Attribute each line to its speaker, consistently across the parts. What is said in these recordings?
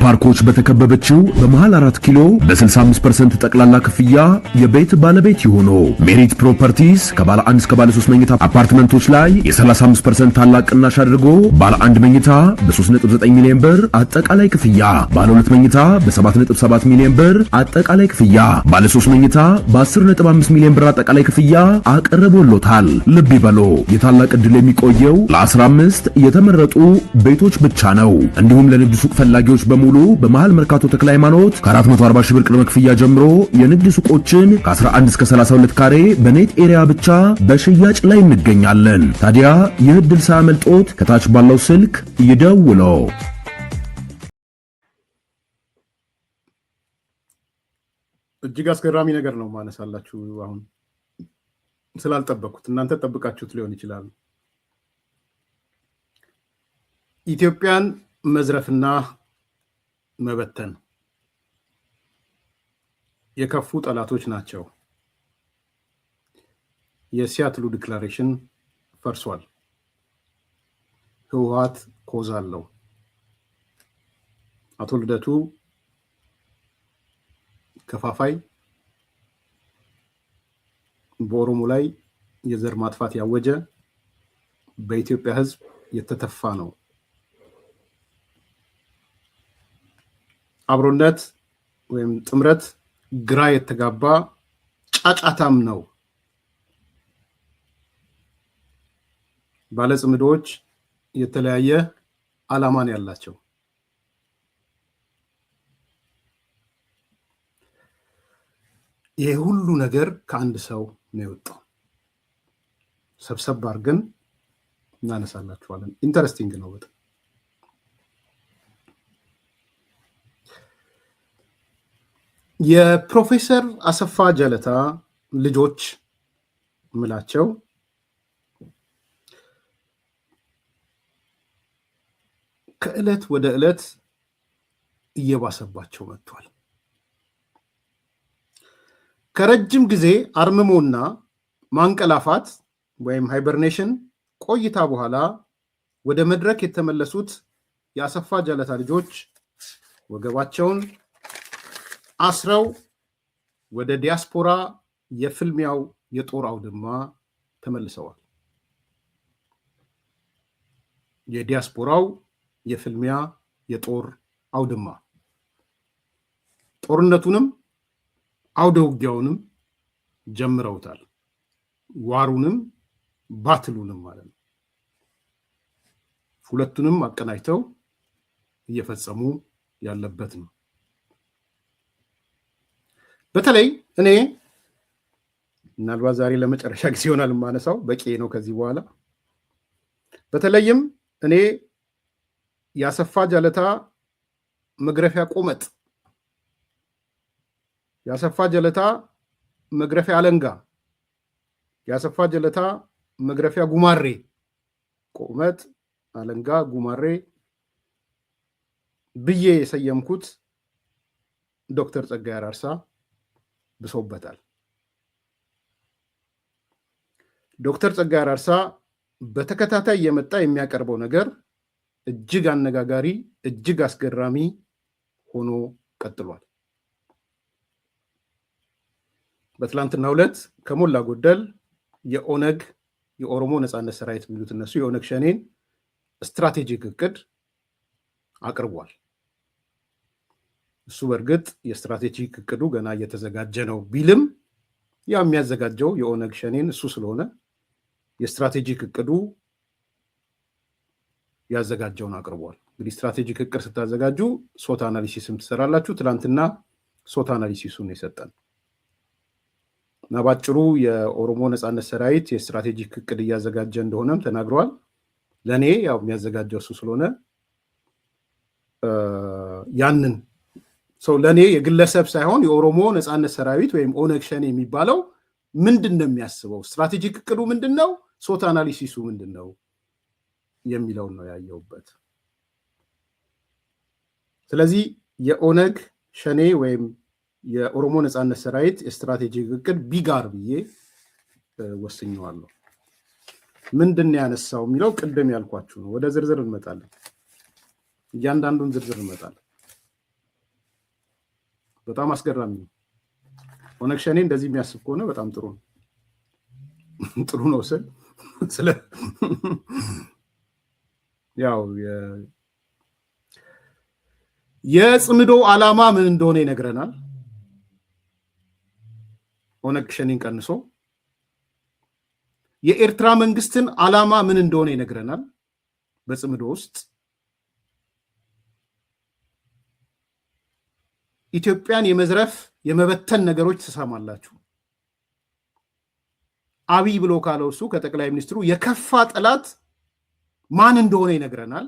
Speaker 1: ፓርኮች በተከበበችው በመሃል 4 ኪሎ በ65% ጠቅላላ ክፍያ የቤት ባለቤት ይሆኑ። ሜሪት ፕሮፐርቲስ ከባለ 1 እስከ ባለ 3 መኝታ አፓርትመንቶች ላይ የ35% ታላቅ ቅናሽ አድርጎ ባለ 1 መኝታ በ3.9 ሚሊዮን ብር አጠቃላይ ክፍያ፣ ባለ 2 መኝታ በ7.7 ሚሊዮን ብር አጠቃላይ ክፍያ፣ ባለ 3 መኝታ በ10.5 ሚሊዮን ብር አጠቃላይ ክፍያ አቀርቦሎታል። ልብ ይበሉ፣ የታላቅ ዕድል የሚቆየው ለ15 የተመረጡ ቤቶች ብቻ ነው። እንዲሁም ለንግድ ሱቅ ፈላጊዎች በሙሉ በመሃል መርካቶ ተክለ ሃይማኖት ከ440 ሺህ ብር ቅድመ ክፍያ ጀምሮ የንግድ ሱቆችን ከ11 እስከ 32 ካሬ በኔት ኤሪያ ብቻ በሽያጭ ላይ እንገኛለን። ታዲያ ይህ ዕድል ሳያመልጦት ከታች ባለው ስልክ ይደውሉ።
Speaker 2: እጅግ አስገራሚ ነገር ነው ማነሳላችሁ። አሁን ስላልጠበቁት እናንተ ጠብቃችሁት ሊሆን ይችላል። ኢትዮጵያን መዝረፍና መበተን የከፉ ጠላቶች ናቸው። የሲያትሉ ዲክላሬሽን ፈርሷል። ህወሓት ኮዝ አለው። አቶ ልደቱ ከፋፋይ በኦሮሞ ላይ የዘር ማጥፋት ያወጀ በኢትዮጵያ ህዝብ የተተፋ ነው። አብሮነት ወይም ጥምረት ግራ የተጋባ ጫጫታም ነው። ባለጽምዶች የተለያየ ዓላማን ያላቸው ይሄ ሁሉ ነገር ከአንድ ሰው ነው የወጣው። ሰብሰብ አድርገን እናነሳላችኋለን። ኢንተረስቲንግ ነው በጣም። የፕሮፌሰር አሰፋ ጀለታ ልጆች ምላቸው ከዕለት ወደ ዕለት እየባሰባቸው መጥቷል። ከረጅም ጊዜ አርምሞና ማንቀላፋት ወይም ሃይበርኔሽን ቆይታ በኋላ ወደ መድረክ የተመለሱት የአሰፋ ጀለታ ልጆች ወገባቸውን አስረው ወደ ዲያስፖራ የፍልሚያው የጦር አውድማ ተመልሰዋል። የዲያስፖራው የፍልሚያ የጦር አውድማ ጦርነቱንም አውደ ውጊያውንም ጀምረውታል። ዋሩንም ባትሉንም ማለት ነው። ሁለቱንም አቀናጅተው እየፈጸሙ ያለበት ነው። በተለይ እኔ ምናልባት ዛሬ ለመጨረሻ ጊዜ ይሆናል የማነሳው፣ በቂ ነው ከዚህ በኋላ። በተለይም እኔ የአሰፋ ጀለታ መግረፊያ ቆመጥ፣ የአሰፋ ጀለታ መግረፊያ አለንጋ፣ የአሰፋ ጀለታ መግረፊያ ጉማሬ፣ ቆመጥ፣ አለንጋ፣ ጉማሬ ብዬ የሰየምኩት ዶክተር ጸጋዬ አራርሳ ብሶበታል። ዶክተር ጸጋዬ አራርሳ በተከታታይ የመጣ የሚያቀርበው ነገር እጅግ አነጋጋሪ፣ እጅግ አስገራሚ ሆኖ ቀጥሏል። በትላንትናው ዕለት ከሞላ ጎደል የኦነግ የኦሮሞ ነፃነት ሰራዊት የሚሉት እነሱ የኦነግ ሸኔን ስትራቴጂክ እቅድ አቅርቧል። እሱ በእርግጥ የስትራቴጂክ እቅዱ ገና እየተዘጋጀ ነው ቢልም ያው የሚያዘጋጀው የኦነግ ሸኔን እሱ ስለሆነ የስትራቴጂክ እቅዱ ያዘጋጀውን አቅርቧል። እንግዲህ ስትራቴጂክ እቅድ ስታዘጋጁ ሶት አናሊሲስም ትሰራላችሁ። ትላንትና ሶት አናሊሲሱን የሰጠን እና ባጭሩ የኦሮሞ ነፃነት ሰራዊት የስትራቴጂክ እቅድ እያዘጋጀ እንደሆነም ተናግረዋል። ለእኔ ያው የሚያዘጋጀው እሱ ስለሆነ ያንን ሰው ለእኔ የግለሰብ ሳይሆን የኦሮሞ ነፃነት ሰራዊት ወይም ኦነግ ሸኔ የሚባለው ምንድን ነው የሚያስበው፣ ስትራቴጂክ እቅዱ ምንድን ነው፣ ሶት አናሊሲሱ ምንድን ነው የሚለውን ነው ያየውበት። ስለዚህ የኦነግ ሸኔ ወይም የኦሮሞ ነፃነት ሰራዊት የስትራቴጂክ እቅድ ቢጋር ብዬ ወስኘዋለሁ። ምንድን ያነሳው የሚለው ቅድም ያልኳችሁ ነው። ወደ ዝርዝር እንመጣለን። እያንዳንዱን ዝርዝር እንመጣለን። በጣም አስገራሚ ነው። ኦነግ ሸኔ እንደዚህ የሚያስብ ከሆነ በጣም ጥሩ ነው። ጥሩ ነው ስለ ያው የጽምዶ ዓላማ ምን እንደሆነ ይነግረናል። ኦነግ ሸኔን ቀንሶ የኤርትራ መንግስትን ዓላማ ምን እንደሆነ ይነግረናል። በጽምዶ ውስጥ ኢትዮጵያን የመዝረፍ የመበተን ነገሮች ትሰማላችሁ። አብይ ብሎ ካለው እሱ ከጠቅላይ ሚኒስትሩ የከፋ ጠላት ማን እንደሆነ ይነግረናል።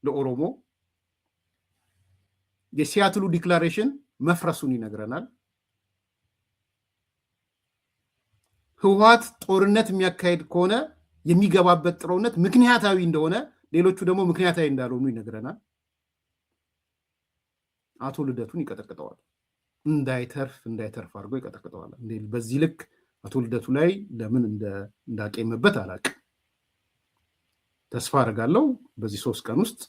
Speaker 2: ለኦሮሞ የሲያትሉ ዲክላሬሽን መፍረሱን ይነግረናል። ህወሓት ጦርነት የሚያካሄድ ከሆነ የሚገባበት ጦርነት ምክንያታዊ እንደሆነ፣ ሌሎቹ ደግሞ ምክንያታዊ እንዳልሆኑ ይነግረናል። አቶ ልደቱን ይቀጠቅጠዋል። እንዳይተርፍ አድርጎ ይቀጠቅጠዋል። በዚህ ልክ አቶ ልደቱ ላይ ለምን እንዳቄመበት አላውቅም። ተስፋ አደርጋለሁ በዚህ 3 ቀን ውስጥ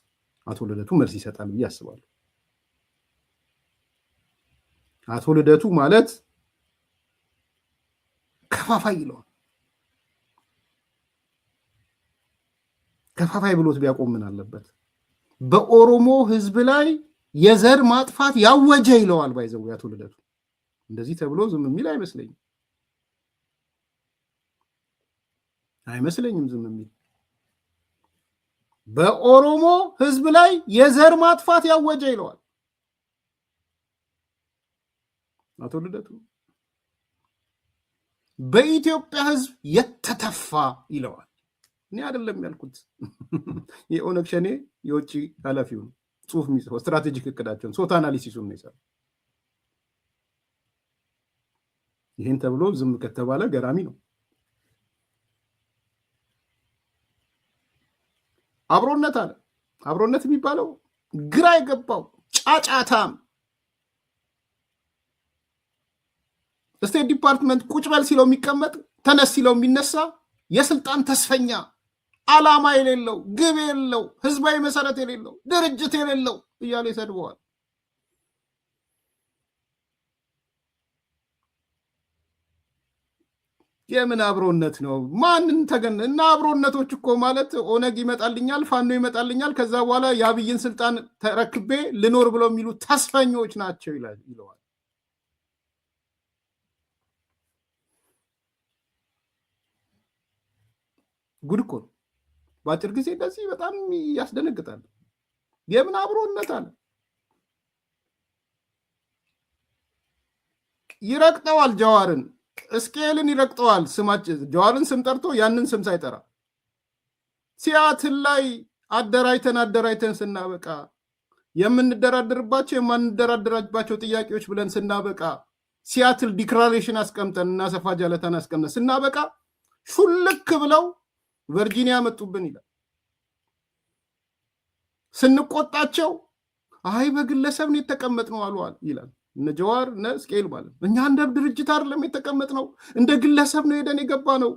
Speaker 2: አቶ ልደቱ መልስ ይሰጣል ብዬ አስባለሁ። አቶ ልደቱ ማለት ከፋፋይ ይለዋል። ከፋፋይ ብሎት ቢያቆም ምን አለበት? በኦሮሞ ህዝብ ላይ የዘር ማጥፋት ያወጀ ይለዋል። ባይዘው አቶ ልደቱ እንደዚህ ተብሎ ዝም የሚል አይመስለኝም ዝም የሚል። በኦሮሞ ህዝብ ላይ የዘር ማጥፋት ያወጀ ይለዋል አቶ ልደቱ። በኢትዮጵያ ህዝብ የተተፋ ይለዋል። እኔ አይደለም ያልኩት፣ የኦነግ ሸኔ የውጭ ኃላፊው ጽሁፍ የሚጽፈው ስትራቴጂክ እቅዳቸውን ሶት አናሊሲሱን ነው ይሰራል። ይህን ተብሎ ዝም ከተባለ ገራሚ ነው። አብሮነት አለ። አብሮነት የሚባለው ግራ የገባው ጫጫታም ስቴት ዲፓርትመንት ቁጭ በል ሲለው የሚቀመጥ ተነስ ሲለው የሚነሳ የስልጣን ተስፈኛ ዓላማ የሌለው ግብ የሌለው ህዝባዊ መሰረት የሌለው ድርጅት የሌለው እያለ ይሰድበዋል። የምን አብሮነት ነው? ማንን ተገነ እና አብሮነቶች እኮ ማለት ኦነግ ይመጣልኛል፣ ፋኖ ይመጣልኛል፣ ከዛ በኋላ የአብይን ስልጣን ተረክቤ ልኖር ብለው የሚሉ ተስፈኞች ናቸው ይለዋል። ጉድ እኮ በአጭር ጊዜ እንደዚህ በጣም ያስደነግጣል። የምን አብሮነት አለ? ይረግጠዋል። ጀዋርን እስኬልን ይረግጠዋል። ጀዋርን ስም ጠርቶ ያንን ስም ሳይጠራ ሲያትል ላይ አደራጅተን ስናበቃ የምንደራደርባቸው የማንደራደራባቸው ጥያቄዎች ብለን ስናበቃ ሲያትል ዲክላሬሽን አስቀምጠን እና ሰፋ ጃለታን አስቀምጠን ስናበቃ ሹልክ ብለው ቨርጂኒያ መጡብን ይላል። ስንቆጣቸው አይ በግለሰብ ነው የተቀመጥነው አሉዋል ይላል። እነ ጀዋር እነ እስኬል ማለት እኛ እንደ ድርጅት አይደለም የተቀመጥነው፣ እንደ ግለሰብ ነው ሄደን የገባ ነው።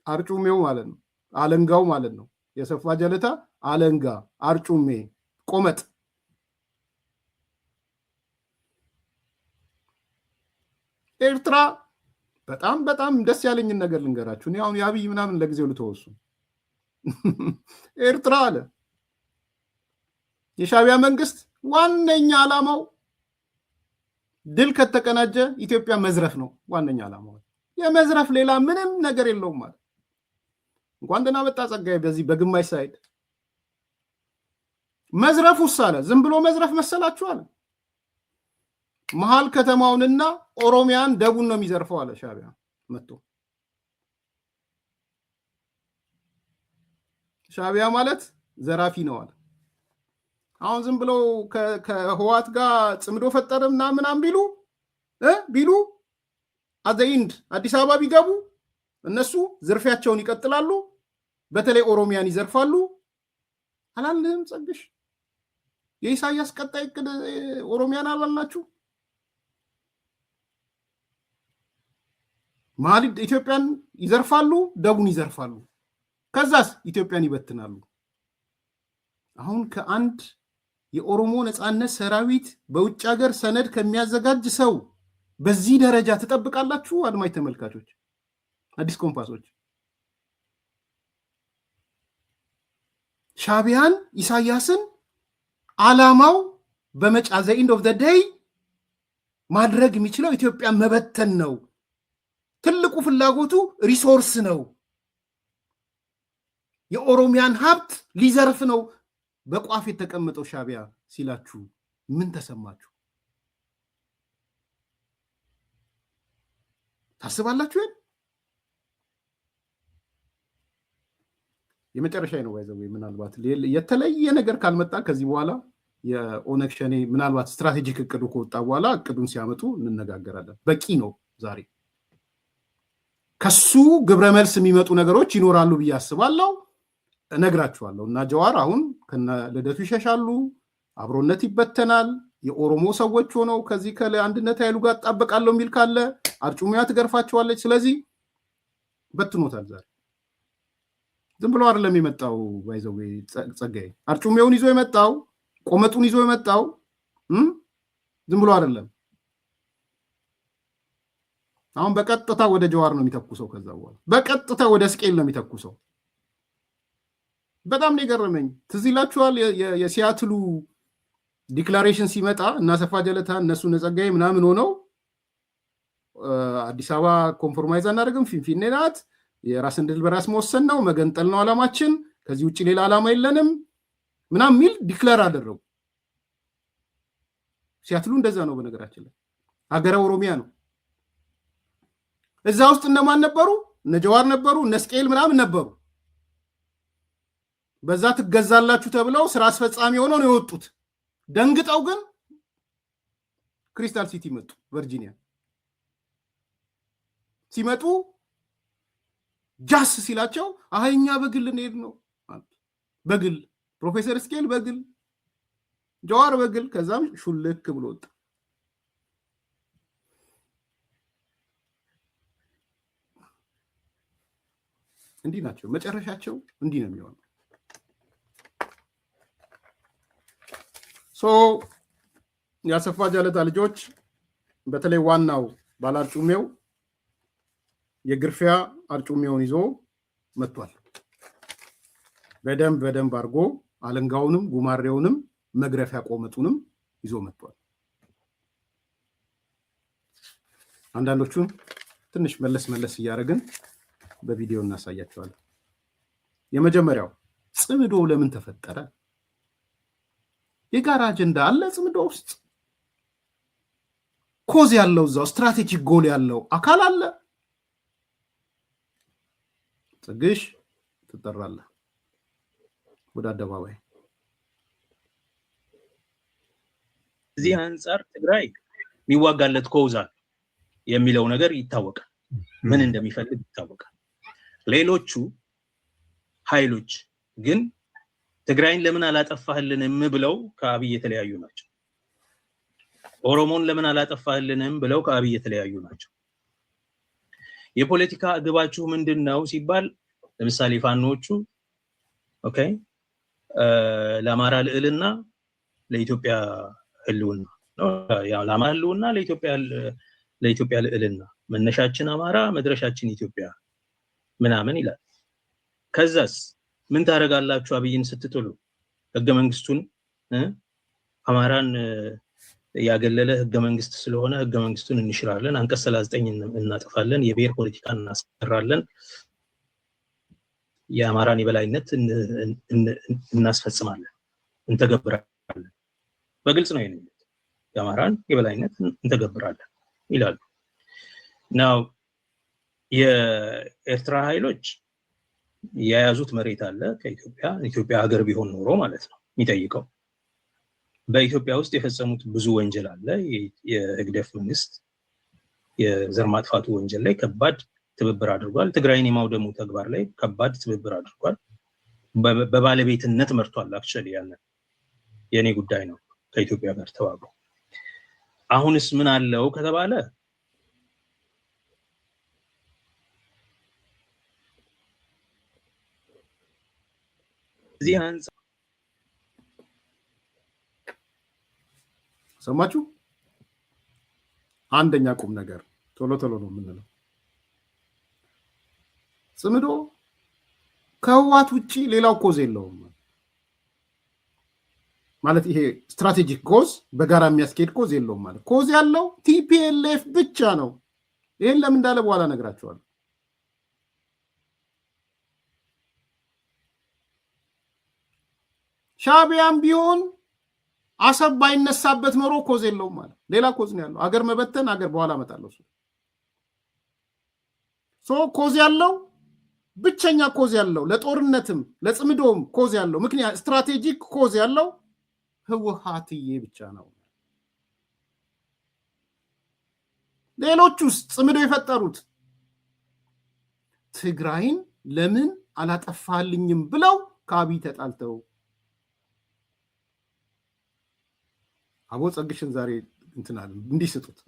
Speaker 2: አርጩሜው ማለት ነው፣ አለንጋው ማለት ነው። የሰፋ ጀለታ አለንጋ፣ አርጩሜ፣ ቆመጥ። ኤርትራ በጣም ደስ ያለኝን ነገር ልንገራችሁ። እኔ አሁን የአብይ ምናምን ለጊዜው ልተወሱ። ኤርትራ አለ የሻዕቢያ መንግስት ዋነኛ ዓላማው ድል ከተቀናጀ ኢትዮጵያ መዝረፍ ነው። ዋነኛ ዓላማው የመዝረፍ ሌላ ምንም ነገር የለውም ማለት። እንኳን ደህና መጣ ጸጋዬ። በዚህ በግማሽ ሳይድ መዝረፉስ አለ ዝም ብሎ መዝረፍ መሰላችሁ አለ። መሀል ከተማውንና ኦሮሚያን ደቡን ነው የሚዘርፈው አለ ሻዕቢያ መጥቶ። ሻዕቢያ ማለት ዘራፊ ነው አለ። አሁን ዝም ብለው ከህወሓት ጋር ጽምዶ ፈጠረ ምናምን ቢሉ አዘይንድ አዲስ አበባ ቢገቡ እነሱ ዝርፊያቸውን ይቀጥላሉ። በተለይ ኦሮሚያን ይዘርፋሉ። አላልንም ጸግሽ የኢሳያስ ቀጣይ እቅድ ኦሮሚያን አላልናችሁ? መሀል ኢትዮጵያን ይዘርፋሉ፣ ደቡን ይዘርፋሉ። ከዛስ ኢትዮጵያን ይበትናሉ። አሁን ከአንድ የኦሮሞ ነጻነት ሰራዊት በውጭ ሀገር ሰነድ ከሚያዘጋጅ ሰው በዚህ ደረጃ ትጠብቃላችሁ? አድማጭ ተመልካቾች፣ አዲስ ኮምፓሶች ሻቢያን ኢሳያስን አላማው በመጫ ዘ ኢንድ ኦፍ ዘ ዴይ ማድረግ የሚችለው ኢትዮጵያ መበተን ነው። ትልቁ ፍላጎቱ ሪሶርስ ነው። የኦሮሚያን ሀብት ሊዘርፍ ነው በቋፍ የተቀመጠው ሻቢያ ሲላችሁ ምን ተሰማችሁ? ታስባላችሁ? የመጨረሻ ነው ባይዘው ምናልባት የተለየ ነገር ካልመጣ ከዚህ በኋላ የኦነግ ሸኔ ምናልባት ስትራቴጂክ እቅዱ ከወጣ በኋላ እቅዱን ሲያመጡ እንነጋገራለን። በቂ ነው። ዛሬ ከሱ ግብረ መልስ የሚመጡ ነገሮች ይኖራሉ ብዬ አስባለሁ። እነግራችኋለሁ። እና ጀዋር አሁን ከነ ልደቱ ይሸሻሉ፣ አብሮነት ይበተናል። የኦሮሞ ሰዎች ሆነው ከዚህ ከአንድነት ኃይሉ ጋር ተጣበቃለሁ የሚል ካለ አርጩሚያ ትገርፋቸዋለች። ስለዚህ በትኖታል። ዛሬ ዝም ብሎ አይደለም የመጣው። ባይዘው ጸጋዬ አርጩሚያውን ይዞ የመጣው ቆመጡን ይዞ የመጣው ዝም ብሎ አይደለም። አሁን በቀጥታ ወደ ጀዋር ነው የሚተኩሰው። ከዛ በኋላ በቀጥታ ወደ ስቄል ነው የሚተኩሰው። በጣም ነው የገረመኝ። ትዝ ይላችኋል የሲያትሉ ዲክላሬሽን ሲመጣ እና ሰፋ ጀለታ እነሱ ነጸጋዬ ምናምን ሆነው አዲስ አበባ ኮምፕሮማይዝ አናደርግም፣ ፊንፊኔ ናት፣ የራስን ድል በራስ መወሰን ነው፣ መገንጠል ነው ዓላማችን፣ ከዚህ ውጭ ሌላ ዓላማ የለንም ምናምን የሚል ዲክላር አደረጉ። ሲያትሉ እንደዛ ነው። በነገራችን ላይ ሀገረ ኦሮሚያ ነው። እዛ ውስጥ እነማን ነበሩ? እነ ጀዋር ነበሩ፣ እነ ስቄል ምናምን ነበሩ። በዛ ትገዛላችሁ ተብለው ስራ አስፈጻሚ ሆነው ነው የወጡት። ደንግጠው ግን ክሪስታል ሲቲ መጡ። ቨርጂኒያ ሲመጡ ጃስ ሲላቸው አህኛ በግል እንሄድ ነው። በግል ፕሮፌሰር ስኬል በግል ጀዋር በግል ከዛም ሹልክ ብሎ ወጣ። እንዲህ ናቸው መጨረሻቸው። እንዲህ ነው የሚሆነው። የአሰፋ ጃለታ ልጆች በተለይ ዋናው ባላርጩሜው የግርፊያ አርጩሜውን ይዞ መጥቷል። በደንብ አድርጎ አለንጋውንም ጉማሬውንም መግረፊያ ቆመጡንም ይዞ መጥቷል። አንዳንዶቹን ትንሽ መለስ እያደረግን በቪዲዮ እናሳያቸዋለን። የመጀመሪያው ጽምዶ ለምን ተፈጠረ? የጋራ አጀንዳ አለ ጽምዶ ውስጥ። ኮዝ ያለው እዛው ስትራቴጂክ ጎል ያለው አካል አለ። ጽግሽ ትጠራለህ ወደ አደባባይ።
Speaker 3: እዚህ አንፃር ትግራይ የሚዋጋለት ኮዛል የሚለው ነገር ይታወቃል። ምን እንደሚፈልግ ይታወቃል። ሌሎቹ ኃይሎች ግን ትግራይን ለምን አላጠፋህልንም ብለው ከአብይ የተለያዩ ናቸው። ኦሮሞን ለምን አላጠፋህልንም ብለው ከአብይ የተለያዩ ናቸው። የፖለቲካ ግባችሁ ምንድነው ሲባል ለምሳሌ ፋኖቹ ኦኬ ለአማራ ልዕልና ለኢትዮጵያ ህልውና ነው። ያው ለአማራ ህልውና ለኢትዮጵያ ልዕልና መነሻችን አማራ መድረሻችን ኢትዮጵያ ምናምን ይላል። ከዛስ ምን ታረጋላችሁ? አብይን ስትጥሉ ህገ መንግስቱን አማራን ያገለለ ህገ መንግስት ስለሆነ ህገ መንግስቱን እንሽራለን፣ አንቀጽ 39 እናጠፋለን፣ የብሔር ፖለቲካ እናስቀራለን፣ የአማራን የበላይነት እናስፈጽማለን፣ እንተገብራለን። በግልጽ ነው የሚሉት። የአማራን የበላይነት እንተገብራለን ይላሉ። ናው የኤርትራ ኃይሎች የያዙት መሬት አለ ከኢትዮጵያ ሀገር ቢሆን ኖሮ ማለት ነው የሚጠይቀው። በኢትዮጵያ ውስጥ የፈጸሙት ብዙ ወንጀል አለ። የህግደፍ መንግስት የዘር ማጥፋቱ ወንጀል ላይ ከባድ ትብብር አድርጓል። ትግራይን የማውደሙ ተግባር ላይ ከባድ ትብብር አድርጓል። በባለቤትነት መርቷል። አክቹአሊ ያንን የኔ ጉዳይ ነው ከኢትዮጵያ ጋር ተባብሮ። አሁንስ ምን አለው ከተባለ እዚህ አንፃር
Speaker 2: ሰማችሁ? አንደኛ ቁም ነገር ቶሎ ቶሎ ነው የምንለው። ጽምዶ ከህወሓት ውጪ ሌላው ኮዝ የለውም ማለት ይሄ ስትራቴጂክ ኮዝ በጋራ የሚያስኬድ ኮዝ የለውም ማለት ኮዝ ያለው ቲፒኤልኤፍ ብቻ ነው። ይሄን ለምን እንዳለ በኋላ ነግራቸዋለሁ። ሻዕቢያም ቢሆን አሰብ ባይነሳበት ኖሮ ኮዝ የለውም ማለት ሌላ ኮዝ ነው ያለው። አገር መበተን አገር በኋላ መጣለው ኮዝ ያለው ብቸኛ ኮዝ ያለው ለጦርነትም ለጽምዶም ኮዝ ያለው ምክንያት ስትራቴጂክ ኮዝ ያለው ህወሓትዬ ብቻ ነው። ሌሎቹስ ጽምዶ የፈጠሩት ትግራይን ለምን አላጠፋልኝም ብለው ከአብይ ተጣልተው አቦ ጸግሽን ዛሬ እንትናል እንዲስጡት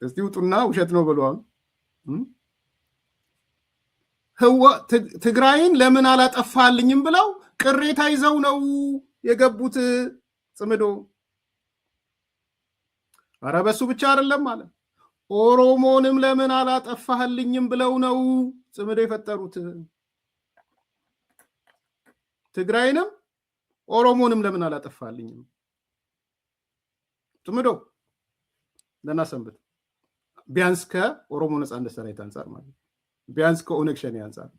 Speaker 2: እስቲ ውጡና ውሸት ነው በሏል። ትግራይን ለምን አላጠፋልኝም ብለው ቅሬታ ይዘው ነው የገቡት ጽምዶ። ኧረ በሱ ብቻ አይደለም ማለት ኦሮሞንም ለምን አላጠፋልኝም ብለው ነው ጽምዶ የፈጠሩት። ትግራይንም ኦሮሞንም ለምን አላጠፋልኝም ጽምዶ ለናሰንበት ቢያንስ ከኦሮሞ ነጻነት ሰራዊት አንፃር ማለት ቢያንስ ከኦነግ ሸኔ አንፃር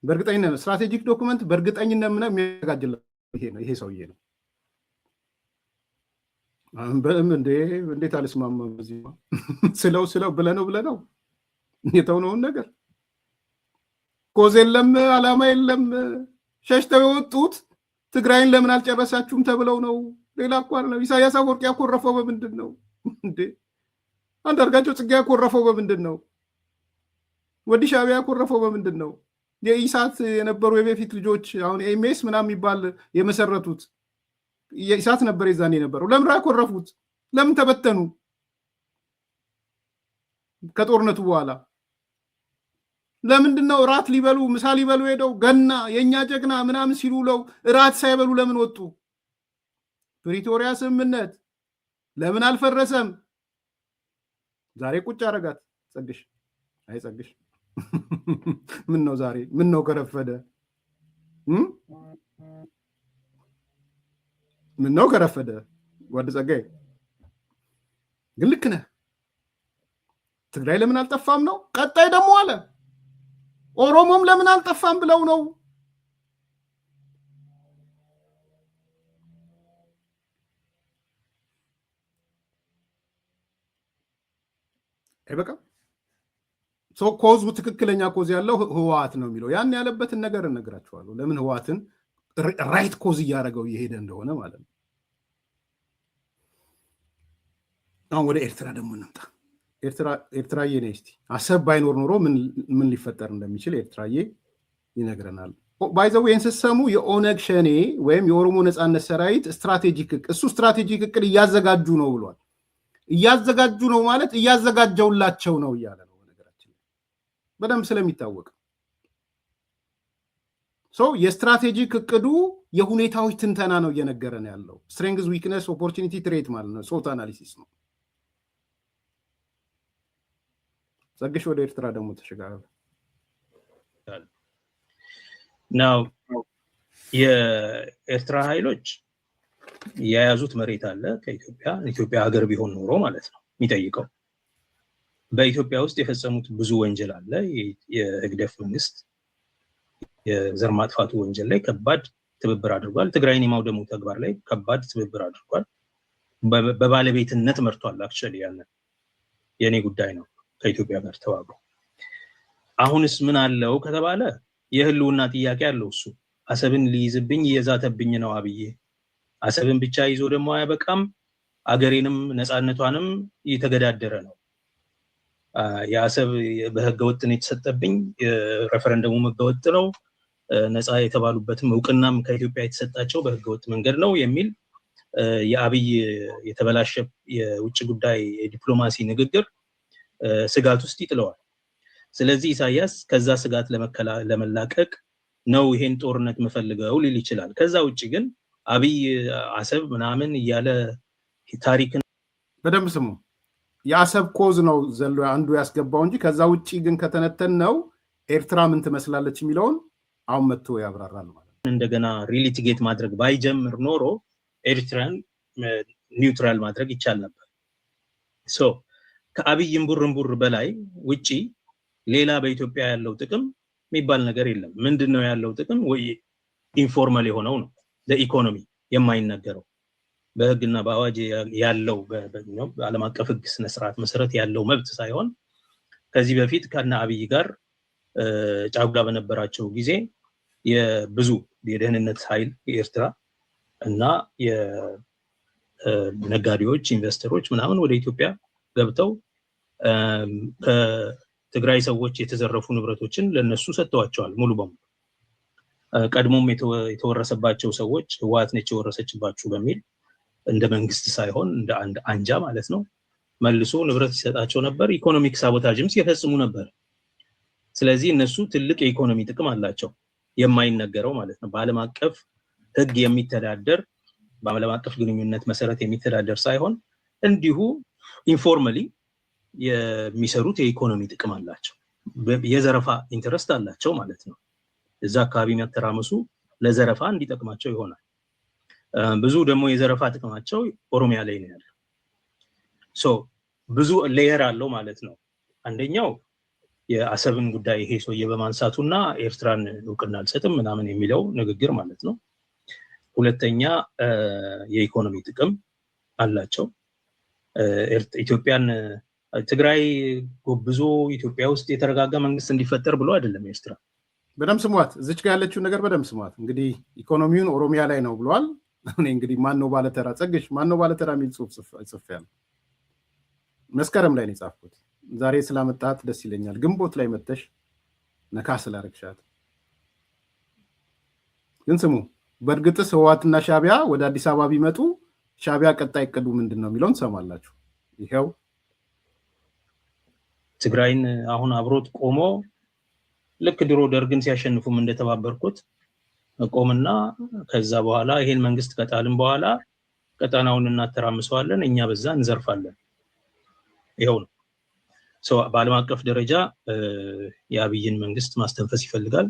Speaker 2: በእርግጠኝነት ስትራቴጂክ ዶክመንት በእርግጠኝነት ምንም የሚያጋጅለው ይሄ ሰውዬ ነው። እንዴት አልስማማም በዚህ ስለው ብለነው የተውነውን ነገር ኮዝ የለም አላማ የለም። ሸሽተው የወጡት ትግራይን ለምን አልጨረሳችሁም ተብለው ነው። ሌላ እኮ አይደለም። ኢሳያስ አፈወርቂ ያኮረፈው በምንድን ነው እንዴ? አንዳርጋቸው ጽጌ ያኮረፈው በምንድን ነው? ወዲ ሻዕቢያ ያኮረፈው በምንድን ነው? የኢሳት የነበሩ የበፊት ልጆች አሁን ኤምኤስ ምናምን የሚባል የመሰረቱት የኢሳት ነበር የዛኔ የነበረው። ለምን ያኮረፉት? ለምን ተበተኑ? ከጦርነቱ በኋላ ለምንድን ነው እራት ሊበሉ ምሳ ሊበሉ ሄደው ገና የኛ ጀግና ምናምን ሲሉ ለው እራት ሳይበሉ ለምን ወጡ? ፕሪቶሪያ ስምምነት ለምን አልፈረሰም? ዛሬ ቁጭ አረጋት ጸግሽ። አይ ጸግሽ ምን ነው ዛሬ ምን ነው ከረፈደ? ምን ነው ከረፈደ? ወደ ጸጋይ ግን ልክ ነህ። ትግራይ ለምን አልጠፋም ነው። ቀጣይ ደግሞ አለ ኦሮሞም ለምን አልጠፋም ብለው ነው። አይበቃም። ኮዙ ትክክለኛ ኮዝ ያለው ህወሓት ነው የሚለው ያን ያለበትን ነገር እነግራችኋለሁ። ለምን ህወሓትን ራይት ኮዝ እያደረገው እየሄደ እንደሆነ ማለት ነው። አሁን ወደ ኤርትራ ደግሞ እንምጣ። ኤርትራዬ ነይ እስቲ አሰብ ባይኖር ኖሮ ምን ሊፈጠር እንደሚችል ኤርትራዬ ይነግረናል። ባይዘው ይህን ስትሰሙ የኦነግ ሸኔ ወይም የኦሮሞ ነጻነት ሰራዊት ስትራቴጂክ እቅድ እያዘጋጁ ነው ብሏል። እያዘጋጁ ነው ማለት እያዘጋጀውላቸው ነው እያለ ነው። ነገራችን በደንብ ስለሚታወቅ የስትራቴጂክ እቅዱ የሁኔታዎች ትንተና ነው እየነገረን ያለው። ስትሬንግዝ ዊክነስ ኦፖርቹኒቲ ትሬት ማለት ነው። ሶት አናሊሲስ ነው። ጸግሽ ወደ ኤርትራ ደግሞ ተሸጋገረ
Speaker 3: ነው። የኤርትራ ኃይሎች የያዙት መሬት አለ ከኢትዮጵያ ሀገር ቢሆን ኖሮ ማለት ነው የሚጠይቀው። በኢትዮጵያ ውስጥ የፈጸሙት ብዙ ወንጀል አለ። የህግደፍ መንግስት የዘር ማጥፋቱ ወንጀል ላይ ከባድ ትብብር አድርጓል። ትግራይን የማውደሙ ተግባር ላይ ከባድ ትብብር አድርጓል። በባለቤትነት መርቷል። አክቹዋሊ ያንን የኔ ጉዳይ ነው ከኢትዮጵያ ጋር ተዋግሮ። አሁንስ ምን አለው ከተባለ የህልውና ጥያቄ አለው። እሱ አሰብን ሊይዝብኝ እየዛተብኝ ነው አብዬ። አሰብን ብቻ ይዞ ደግሞ አያበቃም፣ አገሬንም ነፃነቷንም እየተገዳደረ ነው። የአሰብ በህገወጥ ነው የተሰጠብኝ፣ ሬፈረንደሙ ህገወጥ ነው፣ ነፃ የተባሉበትም እውቅናም ከኢትዮጵያ የተሰጣቸው በህገወጥ መንገድ ነው የሚል የአብይ የተበላሸ የውጭ ጉዳይ የዲፕሎማሲ ንግግር ስጋት ውስጥ ይጥለዋል። ስለዚህ ኢሳያስ ከዛ ስጋት ለመላቀቅ ነው ይሄን ጦርነት መፈልገው ሊል ይችላል። ከዛ ውጪ ግን አብይ አሰብ ምናምን እያለ ታሪክን
Speaker 2: በደንብ ስሙ። የአሰብ ኮዝ ነው ዘሎ አንዱ ያስገባው እንጂ ከዛ ውጪ ግን ከተነተን ነው ኤርትራ ምን ትመስላለች የሚለውን አሁን መጥቶ ያብራራል ማለት ነው።
Speaker 3: እንደገና ሪሊቲጌት ማድረግ ባይጀምር ኖሮ ኤርትራን ኒውትራል ማድረግ ይቻል ነበር። ሶ ከአብይ እምቡር በላይ ውጪ ሌላ በኢትዮጵያ ያለው ጥቅም የሚባል ነገር የለም። ምንድነው ያለው ጥቅም? ወይ ኢንፎርማል የሆነው ነው ለኢኮኖሚ የማይነገረው በህግና በአዋጅ ያለው በዓለም አቀፍ ህግ ስነ ስርዓት መሰረት ያለው መብት ሳይሆን ከዚህ በፊት ከና አብይ ጋር ጫጉላ በነበራቸው ጊዜ የብዙ የደህንነት ኃይል የኤርትራ እና የነጋዴዎች ኢንቨስተሮች ምናምን ወደ ኢትዮጵያ ገብተው ከትግራይ ሰዎች የተዘረፉ ንብረቶችን ለነሱ ሰጥተዋቸዋል ሙሉ በሙሉ። ቀድሞም የተወረሰባቸው ሰዎች ህወሓት ነች የወረሰችባችሁ በሚል እንደ መንግስት ሳይሆን እንደ አንድ አንጃ ማለት ነው መልሶ ንብረት ይሰጣቸው ነበር። ኢኮኖሚክ ሳቦታጅም ሲፈጽሙ ነበር። ስለዚህ እነሱ ትልቅ የኢኮኖሚ ጥቅም አላቸው የማይነገረው ማለት ነው። በዓለም አቀፍ ህግ የሚተዳደር በዓለም አቀፍ ግንኙነት መሰረት የሚተዳደር ሳይሆን እንዲሁ ኢንፎርማሊ የሚሰሩት የኢኮኖሚ ጥቅም አላቸው። የዘረፋ ኢንተረስት አላቸው ማለት ነው። እዛ አካባቢ የሚያተራምሱ ለዘረፋ እንዲጠቅማቸው ይሆናል። ብዙ ደግሞ የዘረፋ ጥቅማቸው ኦሮሚያ ላይ ነው ያለው። ሶ ብዙ ሌየር አለው ማለት ነው። አንደኛው የአሰብን ጉዳይ ይሄ ሰውዬ በማንሳቱና ኤርትራን እውቅና አልሰጥም ምናምን የሚለው ንግግር ማለት ነው። ሁለተኛ የኢኮኖሚ ጥቅም አላቸው። ኢትዮጵያን ትግራይ ጎብዞ ኢትዮጵያ ውስጥ የተረጋጋ መንግስት እንዲፈጠር ብሎ አይደለም ኤርትራ።
Speaker 2: በደምብ ስሟት፣ እዚች ጋር ያለችው ነገር በደምብ ስሟት። እንግዲህ ኢኮኖሚውን ኦሮሚያ ላይ ነው ብሏል። እኔ እንግዲህ ማነው ባለተራ ጸግሽ ማነው ባለተራ የሚል ጽሁፍ ጽፌያለሁ። መስከረም ላይ ነው የጻፍኩት። ዛሬ ስላመጣት ደስ ይለኛል። ግንቦት ላይ መተሽ ነካ ስላረግሻት። ግን ስሙ፣ በእርግጥስ ህወሓትና ሻቢያ ወደ አዲስ አበባ ቢመጡ ሻቢያ ቀጣይ እቅዱ ምንድን ነው የሚለውን ትሰማላችሁ። ይሄው
Speaker 3: ትግራይን አሁን አብሮት ቆሞ ልክ ድሮ ደርግን ሲያሸንፉም እንደተባበርኩት ቆምና ከዛ በኋላ ይሄን መንግስት ከጣልን በኋላ ቀጣናውን እናተራምሰዋለን፣ እኛ በዛ እንዘርፋለን። ይሄው ነው። በዓለም አቀፍ ደረጃ የአብይን መንግስት ማስተንፈስ ይፈልጋል።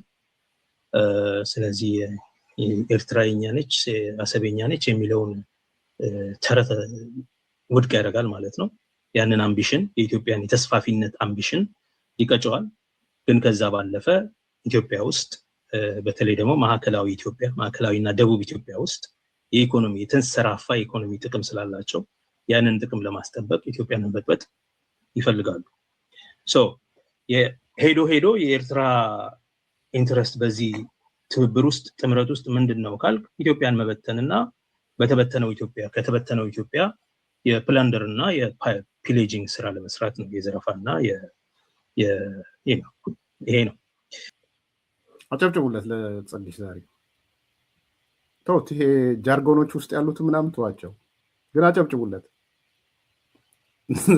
Speaker 3: ስለዚህ ኤርትራኛ ነች አሰበኛ ነች የሚለውን ተረት ውድቅ ያደርጋል ማለት ነው። ያንን አምቢሽን የኢትዮጵያን የተስፋፊነት አምቢሽን ይቀጨዋል። ግን ከዛ ባለፈ ኢትዮጵያ ውስጥ በተለይ ደግሞ ማዕከላዊና ደቡብ ኢትዮጵያ ውስጥ የኢኮኖሚ የተንሰራፋ የኢኮኖሚ ጥቅም ስላላቸው ያንን ጥቅም ለማስጠበቅ ኢትዮጵያን መበጥበጥ ይፈልጋሉ። ሄዶ የኤርትራ ኢንትረስት በዚህ ትብብር ውስጥ ጥምረት ውስጥ ምንድነው ካልክ ኢትዮጵያን መበተንና ከተበተነው ኢትዮጵያ የፕላንደር እና የፒሌጂንግ ስራ ለመስራት ነው። የዘረፋና ይሄ ነው።
Speaker 2: አጨብጭቡለት ለጸግሽ። ዛሬ ተውት፣ ይሄ ጃርጎኖች ውስጥ ያሉት ምናምን ተዋቸው፣ ግን አጨብጭቡለት።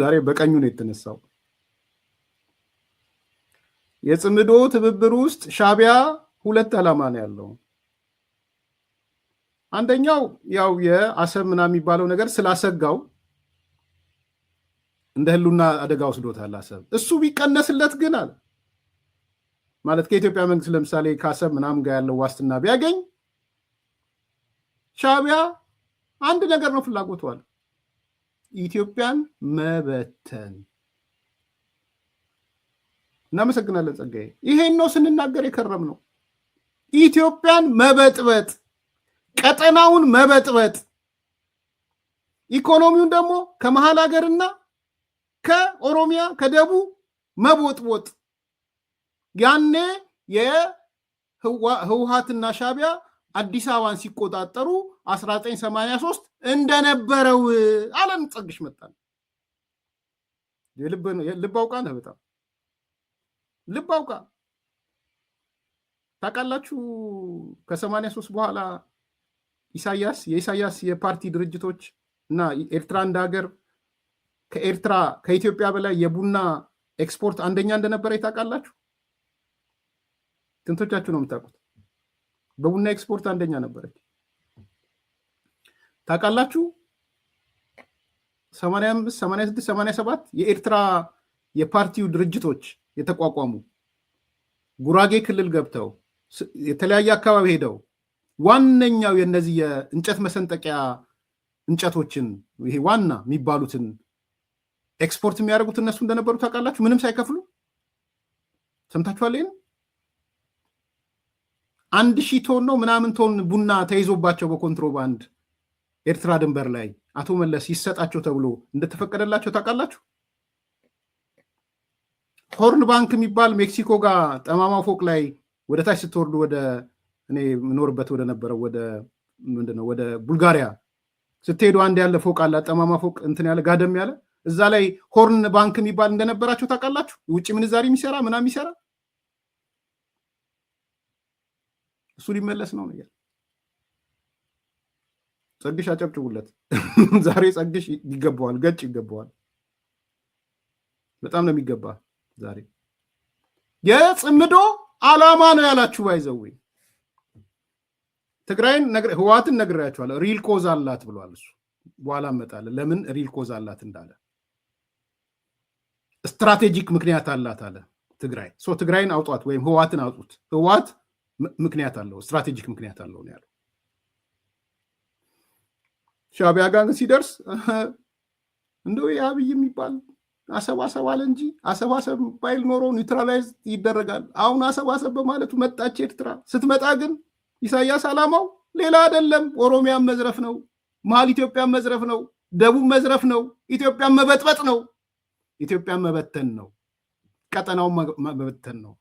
Speaker 2: ዛሬ በቀኙ ነው የተነሳው። የጽምዶ ትብብር ውስጥ ሻቢያ ሁለት ዓላማ ነው ያለው። አንደኛው ያው የአሰብ ምናምን የሚባለው ነገር ስላሰጋው እንደ ህሉና አደጋ ወስዶታል አሰብ። እሱ ቢቀነስለት ግን አለ ማለት ከኢትዮጵያ መንግስት ለምሳሌ ከአሰብ ምናምን ጋር ያለው ዋስትና ቢያገኝ ሻቢያ አንድ ነገር ነው ፍላጎቱ አለ፣ ኢትዮጵያን መበተን። እናመሰግናለን ጸጋዬ። ይሄን ነው ስንናገር የከረም ነው። ኢትዮጵያን መበጥበጥ፣ ቀጠናውን መበጥበጥ፣ ኢኮኖሚውን ደግሞ ከመሃል ሀገርና ከኦሮሚያ ከደቡብ መቦጥቦጥ። ያኔ የህወሓትና ሻቢያ አዲስ አበባን ሲቆጣጠሩ 1983 እንደነበረው አለም ጸግሽ መጣል። ልብ አውቃ ነህ፣ በጣም ልብ አውቃ ታውቃላችሁ። ከ83 በኋላ የኢሳያስ የፓርቲ ድርጅቶች እና ኤርትራ እንደ ሀገር ከኢትዮጵያ በላይ የቡና ኤክስፖርት አንደኛ እንደነበረ ታውቃላችሁ። ትንቶቻችሁ ነው የምታውቁት። በቡና ኤክስፖርት አንደኛ ነበረች። ታውቃላችሁ 85 86 87 የኤርትራ የፓርቲው ድርጅቶች የተቋቋሙ ጉራጌ ክልል ገብተው የተለያየ አካባቢ ሄደው ዋነኛው የነዚህ የእንጨት መሰንጠቂያ እንጨቶችን ይሄ ዋና የሚባሉትን ኤክስፖርት የሚያደርጉት እነሱ እንደነበሩ ታውቃላችሁ። ምንም ሳይከፍሉ ሰምታችኋል። ይሄን 1000 ቶን ነው ምናምን ቶን ቡና ተይዞባቸው በኮንትሮባንድ ኤርትራ ድንበር ላይ አቶ መለስ ይሰጣቸው ተብሎ እንደተፈቀደላቸው ታውቃላችሁ። ሆርን ባንክ የሚባል ሜክሲኮ ጋር ጠማማ ፎቅ ላይ ወደ ታች ስትወርዱ ወደ እኔ ምኖርበት ወደ ነበረው ወደ ምንድነው ወደ ቡልጋሪያ ስትሄዱ አንድ ያለ ፎቅ አለ፣ ጠማማ ፎቅ እንትን ያለ ጋደም ያለ እዛ ላይ ሆርን ባንክ የሚባል እንደነበራቸው ታውቃላችሁ። ውጭ ምንዛሪ የሚሰራ ምናምን የሚሰራ እሱ ሊመለስ ነው ነገር። ጸግሽ አጨብጭቡለት። ዛሬ ጸግሽ ይገባዋል፣ ገጭ ይገባዋል። በጣም ነው የሚገባ። ዛሬ የጽምዶ ዓላማ ነው ያላችሁ ባይዘው ትግራይን ህዋትን ነግሬያችኋለሁ። ሪል ኮዝ አላት ብሏል እሱ። በኋላ እመጣለሁ ለምን ሪል ኮዝ አላት እንዳለ። ስትራቴጂክ ምክንያት አላት አለ ትግራይ። ትግራይን አውጧት ወይም ህዋትን አውጡት። ህዋት ምክንያት አለው፣ ስትራቴጂክ ምክንያት አለው ነው ያለው። ሻዕቢያ ጋር ሲደርስ እንደው የአብይ የሚባል አሰባሰብ አለ እንጂ አሰባሰብ ባይል ኖሮ ኒውትራላይዝ ይደረጋል። አሁን አሰባሰብ በማለቱ መጣች ኤርትራ። ስትመጣ ግን ኢሳያስ ዓላማው ሌላ አይደለም። ኦሮሚያን መዝረፍ ነው፣ መሀል ኢትዮጵያን መዝረፍ ነው፣ ደቡብ መዝረፍ ነው፣ ኢትዮጵያን መበጥበጥ ነው፣ ኢትዮጵያን መበተን ነው፣ ቀጠናውን መበተን ነው።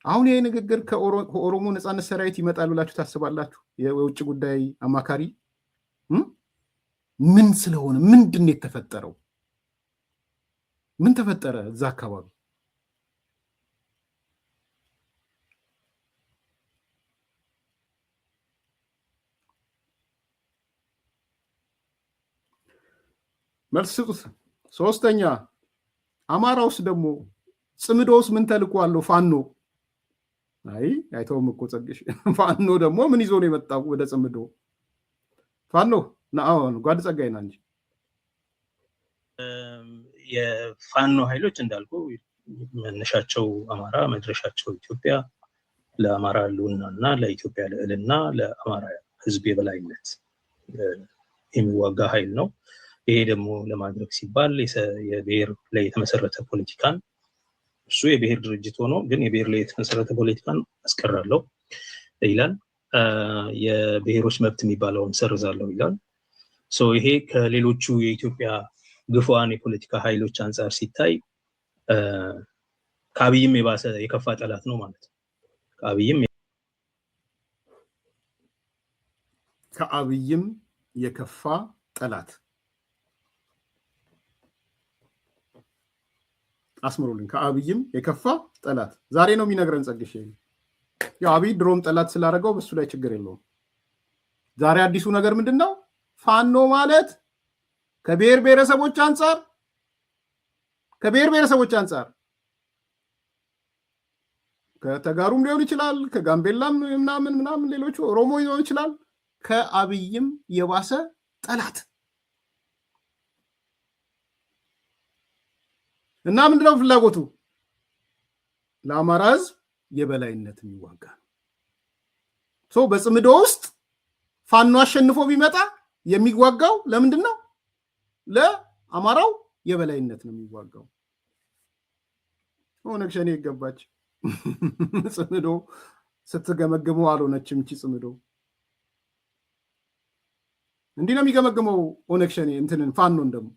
Speaker 2: አሁን ይሄ ንግግር ከኦሮሞ ነፃነት ሰራዊት ይመጣል ብላችሁ ታስባላችሁ? የውጭ ጉዳይ አማካሪ ምን ስለሆነ ምንድን ነው የተፈጠረው? ምን ተፈጠረ እዛ አካባቢ? መልስ ስጡት። ሶስተኛ አማራውስ ደግሞ ጽምዶስ ምን ተልኮ አለው? ፋኖ አይተውም እኮ ጸግሽ። ፋኖ ደግሞ ምን ይዞ ነው የመጣው ወደ ጽምዶ? ፋኖ ጓድ ጸጋይና እንጂ
Speaker 3: የፋኖ ኃይሎች እንዳልኩ መነሻቸው አማራ መድረሻቸው ኢትዮጵያ፣ ለአማራ ህልውና እና ለኢትዮጵያ ልዕልና ለአማራ ህዝብ የበላይነት የሚዋጋ ኃይል ነው። ይሄ ደግሞ ለማድረግ ሲባል የብሔር ላይ የተመሰረተ ፖለቲካን እሱ የብሔር ድርጅት ሆኖ ግን የብሔር ላይ የተመሰረተ ፖለቲካን አስቀራለሁ ይላል። የብሔሮች መብት የሚባለውን ሰርዛለሁ ይላል። ይሄ ከሌሎቹ የኢትዮጵያ ግፉዋን የፖለቲካ ኃይሎች አንጻር ሲታይ ከአብይም የባሰ የከፋ ጠላት ነው ማለት ነው።
Speaker 2: ከአብይም የከፋ ጠላት አስምሩልኝ። ከአብይም የከፋ ጠላት ዛሬ ነው የሚነግረን ጸግሽ። ያው አብይ ድሮም ጠላት ስላደረገው በሱ ላይ ችግር የለውም። ዛሬ አዲሱ ነገር ምንድን ነው? ፋኖ ማለት ከብሔር ብሔረሰቦች አንጻር ከተጋሩም ሊሆን ይችላል፣ ከጋምቤላም ምናምን ሌሎቹ ኦሮሞ ሊሆን ይችላል። ከአብይም የባሰ ጠላት እና ምንድነው ፍላጎቱ? ለአማራ ህዝብ የበላይነት የሚዋጋ ነው። በጽምዶ ውስጥ ፋኖ አሸንፎ ቢመጣ የሚዋጋው ለምንድን ነው? ለአማራው የበላይነት ነው የሚዋጋው። ኦነግ ሸኔ ይገባች ጽምዶ ስትገመግመው አልሆነችም። እቺ ጽምዶ እንዲህ ነው የሚገመግመው ኦነግ ሸኔ እንትንን ፋኖን ደግሞ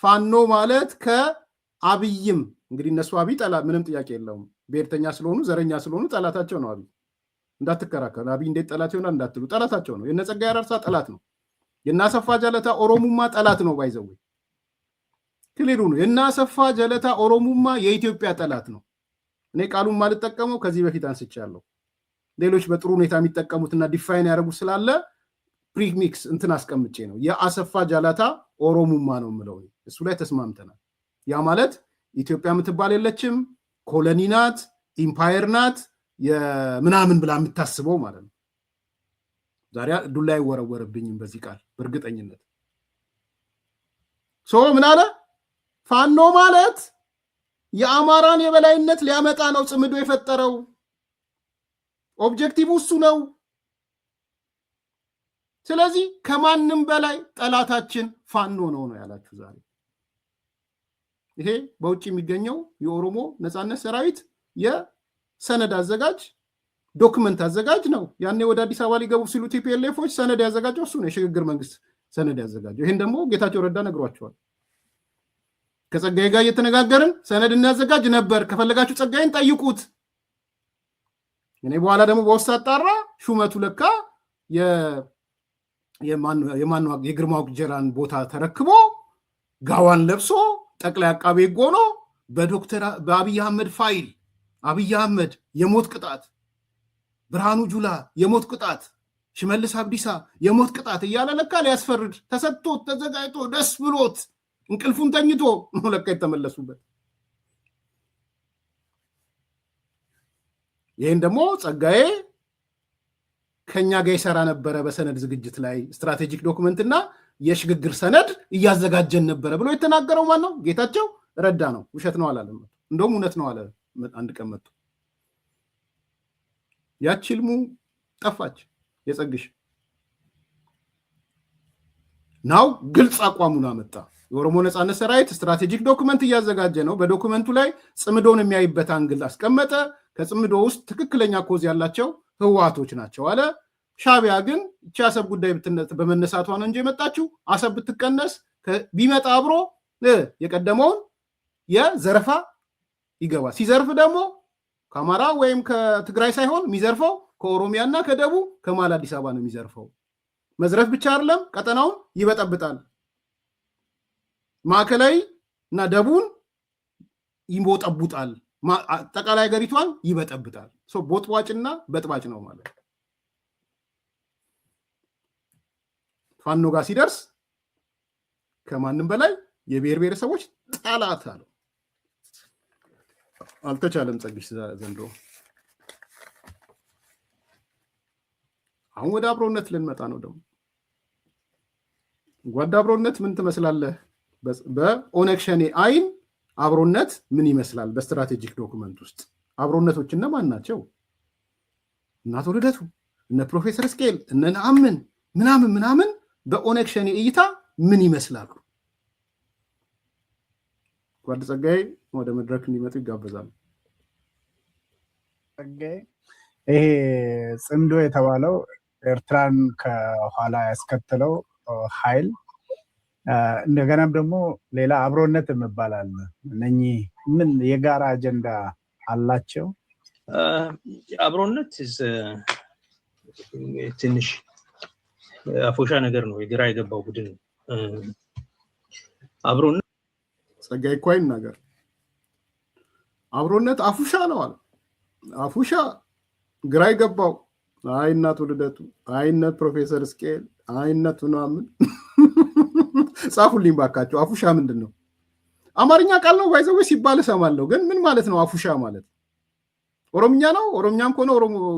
Speaker 2: ፋኖ ማለት ከአብይም እንግዲህ እነሱ አብይ ጠላት ምንም ጥያቄ የለውም። ብሔርተኛ ስለሆኑ ዘረኛ ስለሆኑ ጠላታቸው ነው። አብይ እንዳትከራከሩ። አብይ እንዴት ጠላት ይሆናል እንዳትሉ፣ ጠላታቸው ነው። የነ ጸጋዬ አራርሳ ጠላት ነው። የነ አሰፋ ጀለታ ኦሮሙማ ጠላት ነው። ባይዘው ክሊሩ ነው። የነ አሰፋ ጀለታ ኦሮሙማ የኢትዮጵያ ጠላት ነው። እኔ ቃሉን ማልጠቀመው ከዚህ በፊት አንስቻለሁ። ሌሎች በጥሩ ሁኔታ የሚጠቀሙትና ዲፋይን ያደርጉ ስላለ ፕሪሚክስ እንትን አስቀምጬ ነው። የአሰፋ ጀለታ ኦሮሙማ ነው የምለው። እሱ ላይ ተስማምተናል። ያ ማለት ኢትዮጵያ የምትባል የለችም፣ ኮሎኒ ናት፣ ኢምፓየር ናት፣ የምናምን ብላ የምታስበው ማለት ነው። ዛሬ ዱላ አይወረወርብኝም በዚህ ቃል በእርግጠኝነት። ምን አለ? ፋኖ ማለት የአማራን የበላይነት ሊያመጣ ነው ጽምዶ የፈጠረው። ኦብጀክቲቭ እሱ ነው። ስለዚህ ከማንም በላይ ጠላታችን ፋኖ ነው ያላችሁ ዛሬ። ይሄ በውጭ የሚገኘው የኦሮሞ ነጻነት ሰራዊት የሰነድ አዘጋጅ ዶክመንት አዘጋጅ ነው። ያኔ ወደ አዲስ አበባ ሊገቡ ሲሉ ቲፒኤልኤፎች ሰነድ ያዘጋጀው እሱ ነው፣ የሽግግር መንግስት ሰነድ ያዘጋጀው። ይሄን ደግሞ ጌታቸው ረዳ ነግሯቸዋል። ከጸጋዬ ጋር እየተነጋገርን ሰነድ እናዘጋጅ ነበር፣ ከፈለጋችሁ ጸጋዬን ጠይቁት። እኔ በኋላ ደግሞ በውስጥ አጣራ ሹመቱ ለካ የግርማ ወግጀራን ቦታ ተረክቦ ጋዋን ለብሶ ጠቅላይ አቃቤ ሕግ ሆኖ በአብይ አህመድ ፋይል አብይ አህመድ የሞት ቅጣት፣ ብርሃኑ ጁላ የሞት ቅጣት፣ ሽመልስ አብዲሳ የሞት ቅጣት እያለ ለካ ሊያስፈርድ ተሰጥቶት ተዘጋጅቶ ደስ ብሎት እንቅልፉን ተኝቶ ነው ለካ የተመለሱበት። ይህን ደግሞ ጸጋዬ ከኛ ጋር ይሰራ ነበረ በሰነድ ዝግጅት ላይ ስትራቴጂክ ዶክመንት እና የሽግግር ሰነድ እያዘጋጀን ነበረ ብሎ የተናገረው ማን ነው? ጌታቸው ረዳ ነው። ውሸት ነው አላለም። እንደውም እውነት ነው አለ። አንድ ቀን መጥቶ ያቺ ህልሙ ጠፋች። የጸግሽ ናው ግልጽ አቋሙን አመጣ። የኦሮሞ ነጻነት ሰራዊት ስትራቴጂክ ዶክመንት እያዘጋጀ ነው። በዶክመንቱ ላይ ጽምዶን የሚያይበት አንግል አስቀመጠ። ከጽምዶ ውስጥ ትክክለኛ ኮዝ ያላቸው ህወሓቶች ናቸው አለ። ሻቢያ ግን እቺ አሰብ ጉዳይ በመነሳቷ ነው እንጂ የመጣችው አሰብ ብትቀነስ ቢመጣ አብሮ የቀደመውን የዘረፋ ይገባል። ሲዘርፍ ደግሞ ከአማራ ወይም ከትግራይ ሳይሆን የሚዘርፈው ከኦሮሚያና ከደቡብ ከመሀል አዲስ አበባ ነው የሚዘርፈው። መዝረፍ ብቻ አይደለም፣ ቀጠናውን ይበጠብጣል። ማዕከላዊ እና ደቡብን ይቦጠቡጣል። አጠቃላይ ሀገሪቷን ይበጠብጣል። ቦጥቧጭና በጥባጭ ነው ማለት። ፋኖ ጋር ሲደርስ ከማንም በላይ የብሔር ብሔረሰቦች ጠላት አለው። አልተቻለም። ጸግሽ ዘንድሮ አሁን ወደ አብሮነት ልንመጣ ነው። ደግሞ ጓዳ አብሮነት ምን ትመስላለህ? በኦነግ ሸኔ አይን አብሮነት ምን ይመስላል? በስትራቴጂክ ዶክመንት ውስጥ አብሮነቶች እነማን ናቸው? እነ አቶ ልደቱ፣ እነ ፕሮፌሰር ስኬል፣ እነ ነአምን ምናምን በኦነግ ሸኔ እይታ ምን ይመስላሉ? ጓድ ጸጋዬ ወደ መድረክ እንዲመጡ ይጋበዛሉ።
Speaker 4: ጸጋዬ፣ ይሄ ጽምዶ የተባለው ኤርትራን ከኋላ ያስከተለው ኃይል እንደገናም ደግሞ ሌላ አብሮነት የሚባላል። እነኚህ ምን የጋራ አጀንዳ አላቸው?
Speaker 3: አብሮነት ትንሽ አፎሻ ነገር ነው። የግራ የገባው ቡድን አብሮነት
Speaker 2: ጸጋዬ እኮ አይናገር። አብሮነት አፉሻ ነው አለ። አፉሻ ግራ የገባው አይናቱ ልደቱ፣ አይነት ፕሮፌሰር ስኬል፣ አይነቱ ምናምን ጻፉልኝ ባካቸው። አፉሻ ምንድን ነው? አማርኛ ቃል ነው ባይዘው ሲባል እሰማለሁ፣ ግን ምን ማለት ነው አፉሻ ማለት? ኦሮምኛ ነው? ኦሮምኛም ከሆነ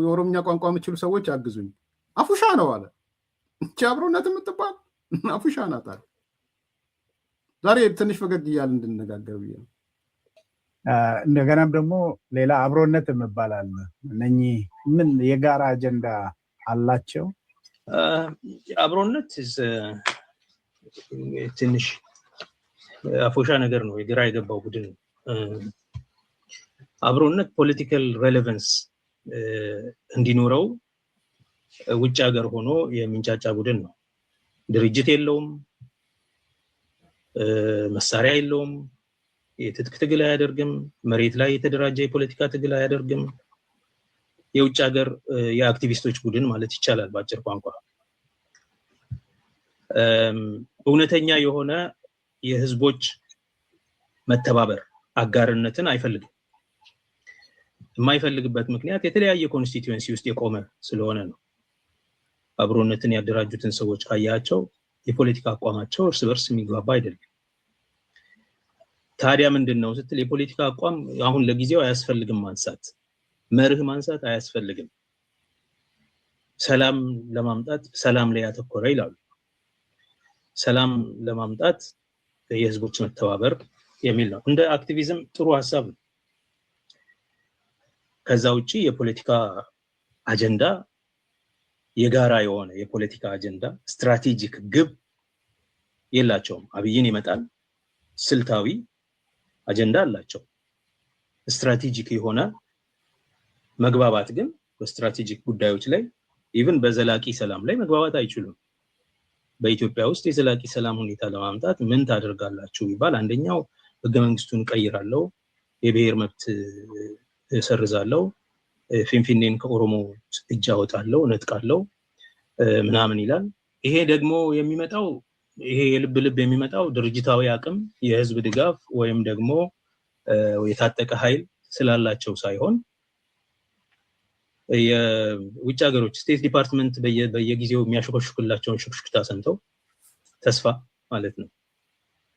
Speaker 2: የኦሮምኛ ቋንቋ የምችሉ ሰዎች አግዙኝ። አፉሻ ነው አለ። እቺ አብሮነት የምትባል አፉሻ ናት አለ። ዛሬ ትንሽ ፈገግ እያልን እንድንነጋገር ብዬ ነው።
Speaker 4: እንደገናም ደግሞ ሌላ አብሮነት የሚባላል። እነኚህ ምን የጋራ አጀንዳ አላቸው?
Speaker 3: አብሮነት ትንሽ አፎሻ ነገር ነው። የግራ የገባው ቡድን አብሮነት ፖለቲካል ሬሌቫንስ እንዲኖረው ውጭ ሀገር ሆኖ የሚንጫጫ ቡድን ነው። ድርጅት የለውም፣ መሳሪያ የለውም፣ የትጥቅ ትግል አያደርግም፣ መሬት ላይ የተደራጀ የፖለቲካ ትግል አያደርግም። የውጭ ሀገር የአክቲቪስቶች ቡድን ማለት ይቻላል በአጭር ቋንቋ። እውነተኛ የሆነ የህዝቦች መተባበር አጋርነትን አይፈልግም። የማይፈልግበት ምክንያት የተለያየ ኮንስቲትዩንሲ ውስጥ የቆመ ስለሆነ ነው። አብሮነትን ያደራጁትን ሰዎች ካያቸው የፖለቲካ አቋማቸው እርስ በርስ የሚግባባ አይደለም። ታዲያ ምንድነው ስትል የፖለቲካ አቋም አሁን ለጊዜው አያስፈልግም ማንሳት። መርህ ማንሳት አያስፈልግም። ሰላም ለማምጣት ሰላም ላይ ያተኮረ ይላሉ። ሰላም ለማምጣት የህዝቦች መተባበር የሚል ነው። እንደ አክቲቪዝም ጥሩ ሐሳብ ነው። ከዛ ውጪ የፖለቲካ አጀንዳ የጋራ የሆነ የፖለቲካ አጀንዳ ስትራቴጂክ ግብ የላቸውም። አብይን ይመጣል ስልታዊ አጀንዳ አላቸው። ስትራቴጂክ የሆነ መግባባት ግን በስትራቴጂክ ጉዳዮች ላይ ኢቭን በዘላቂ ሰላም ላይ መግባባት አይችሉም። በኢትዮጵያ ውስጥ የዘላቂ ሰላም ሁኔታ ለማምጣት ምን ታደርጋላችሁ ቢባል አንደኛው ህገ መንግስቱን ቀይራለሁ፣ የብሔር መብት እሰርዛለሁ፣ ፊንፊኔን ከኦሮሞ እጅ አወጣለሁ፣ ነጥቃለሁ ምናምን ይላል። ይሄ ደግሞ የሚመጣው ይሄ የልብ የሚመጣው ድርጅታዊ አቅም፣ የህዝብ ድጋፍ ወይም ደግሞ የታጠቀ ኃይል ስላላቸው ሳይሆን የውጭ ሀገሮች ስቴት ዲፓርትመንት በየጊዜው የሚያሽከሽክላቸውን ሽክሽክታ ሰምተው ተስፋ ማለት ነው።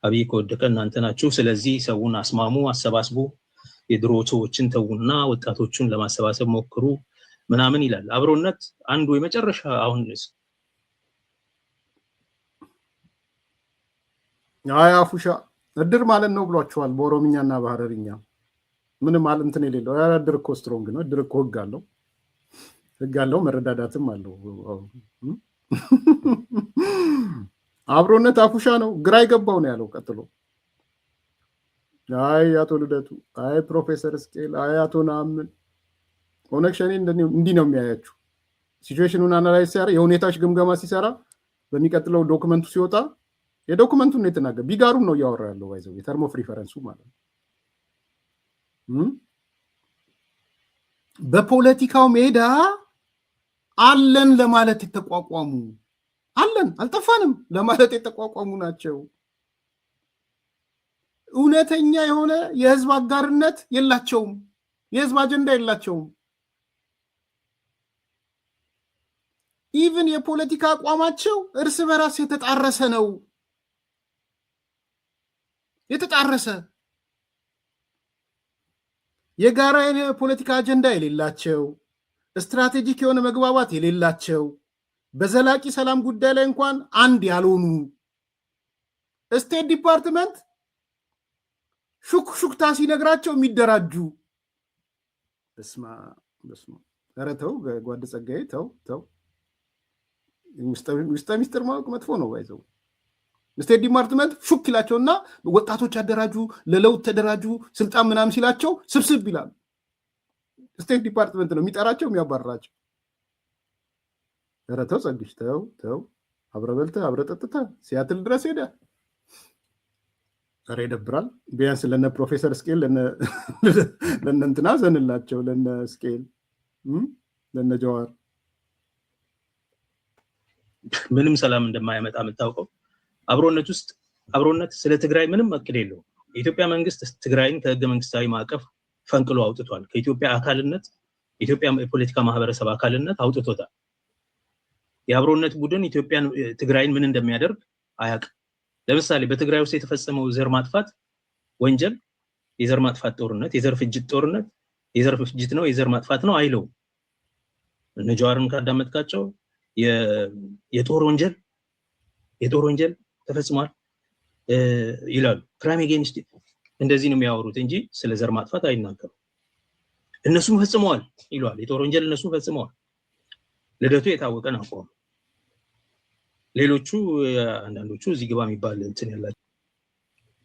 Speaker 3: አብይ ከወደቀ እናንተ ናችሁ፣ ስለዚህ ሰውን አስማሙ፣ አሰባስቡ፣ የድሮ ሰዎችን ተውና ወጣቶቹን ለማሰባሰብ ሞክሩ ምናምን ይላል። አብሮነት አንዱ የመጨረሻ አሁን
Speaker 2: አፉሻ እድር ማለት ነው ብሏቸዋል በኦሮምኛና በሐረርኛ። ምንም ማለት እንትን የሌለው እድር እኮ ስትሮንግ ነው። እድር እኮ ህግ አለው መረዳዳትም አለው። አብሮነት አፉሻ ነው፣ ግራ ይገባው ነው ያለው። ቀጥሎ አይ አቶ ልደቱ፣ አይ ፕሮፌሰር እስቄል፣ አይ አቶ ናምን ኦነግ ሸኔ እንዲህ ነው የሚያያችሁ። ሲቹዌሽኑን አናላይዝ ሲያራ የሁኔታዎች ግምገማ ሲሰራ በሚቀጥለው ዶክመንቱ ሲወጣ የዶክመንቱን ነው የተናገረ። ቢጋሩም ነው እያወራ ያለው ባይዘው የተርም ኦፍ ሪፈረንሱ ማለት ነው። በፖለቲካው ሜዳ አለን ለማለት የተቋቋሙ አለን አልጠፋንም ለማለት የተቋቋሙ ናቸው። እውነተኛ የሆነ የህዝብ አጋርነት የላቸውም፣ የህዝብ አጀንዳ የላቸውም። ኢቭን የፖለቲካ አቋማቸው እርስ በራስ የተጣረሰ ነው። የተጣረሰ የጋራ የፖለቲካ አጀንዳ የሌላቸው፣ ስትራቴጂክ የሆነ መግባባት የሌላቸው፣ በዘላቂ ሰላም ጉዳይ ላይ እንኳን አንድ ያልሆኑ፣ ስቴት ዲፓርትመንት ሹክሹክታ ሲነግራቸው የሚደራጁ። በስማ ኧረ ተው ጓድ ጸጋዬ ተው። ውስጠ ሚስጥር ማወቅ መጥፎ ነው ባይዘው። ስቴት ዲፓርትመንት ሹክ ይላቸውና ወጣቶች አደራጁ፣ ለለውጥ ተደራጁ፣ ስልጣን ምናምን ሲላቸው ስብስብ ይላሉ። ስቴት ዲፓርትመንት ነው የሚጠራቸው የሚያባርራቸው። ኧረ ተው ጸግሽ ተው። አብረ በልተህ አብረ ጠጥተህ ሲያትል ድረስ ሄደ። ኧረ ይደብራል። ቢያንስ ለነ ፕሮፌሰር እስቄል ለነ እንትና ዘንላቸው፣ ለነ እስቄል ለነ ጀዋር
Speaker 3: ምንም ሰላም እንደማያመጣ የምታውቀው አብሮነት ውስጥ አብሮነት ስለ ትግራይ ምንም እቅድ የለውም። የኢትዮጵያ መንግስት ትግራይን ከህገ መንግስታዊ ማዕቀፍ ፈንቅሎ አውጥቷል። ከኢትዮጵያ አካልነት የኢትዮጵያ የፖለቲካ ማህበረሰብ አካልነት አውጥቶታል። የአብሮነት ቡድን ትግራይን ምን እንደሚያደርግ አያውቅም። ለምሳሌ በትግራይ ውስጥ የተፈጸመው ዘር ማጥፋት ወንጀል የዘር ማጥፋት ጦርነት፣ የዘር ፍጅት ጦርነት የዘር ፍጅት ነው የዘር ማጥፋት ነው አይለውም። እነ ጀዋርን ካዳመጥካቸው የጦር ወንጀል ተፈጽሟል ይላሉ። ክራይም አጌንስት እንደዚህ ነው የሚያወሩት እንጂ ስለ ዘር ማጥፋት አይናገሩም። እነሱም ፈጽመዋል ይሏል። የጦር ወንጀል እነሱም ፈጽመዋል። ልደቱ የታወቀ ነው አቋም። ሌሎቹ አንዳንዶቹ እዚህ ግባ የሚባል እንትን ያላቸው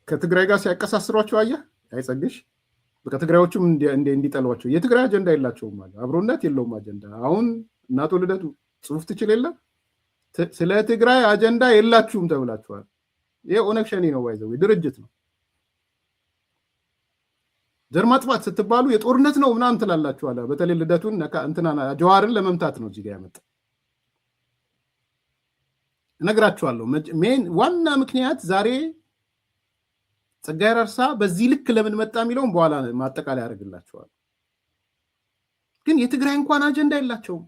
Speaker 2: ከትግራይ ጋር ሲያቀሳስሯቸው አየህ አይጸግሽ። በቃ ትግራዮቹም እንዲጠሏቸው የትግራይ አጀንዳ የላቸውም ማለት አብሮነት የለውም አጀንዳ። አሁን እናቶ ልደቱ ጽሁፍ ትችል የለ ስለ ትግራይ አጀንዳ የላችሁም ተብላችኋል። ይሄ ኦነግ ሸኔ ነው ባይዘው ድርጅት ነው። ዘር ማጥፋት ስትባሉ የጦርነት ነው ምናምን ትላላችኋል። በተለይ ልደቱን እንትና ጀዋርን ለመምታት ነው እዚህ ጋር ያመጣ እነግራችኋለሁ። ዋና ምክንያት ዛሬ ጸጋዬ አራርሳ በዚህ ልክ ለምን መጣ የሚለውን በኋላ ማጠቃለያ ያደርግላችኋል። ግን የትግራይ እንኳን አጀንዳ የላቸውም።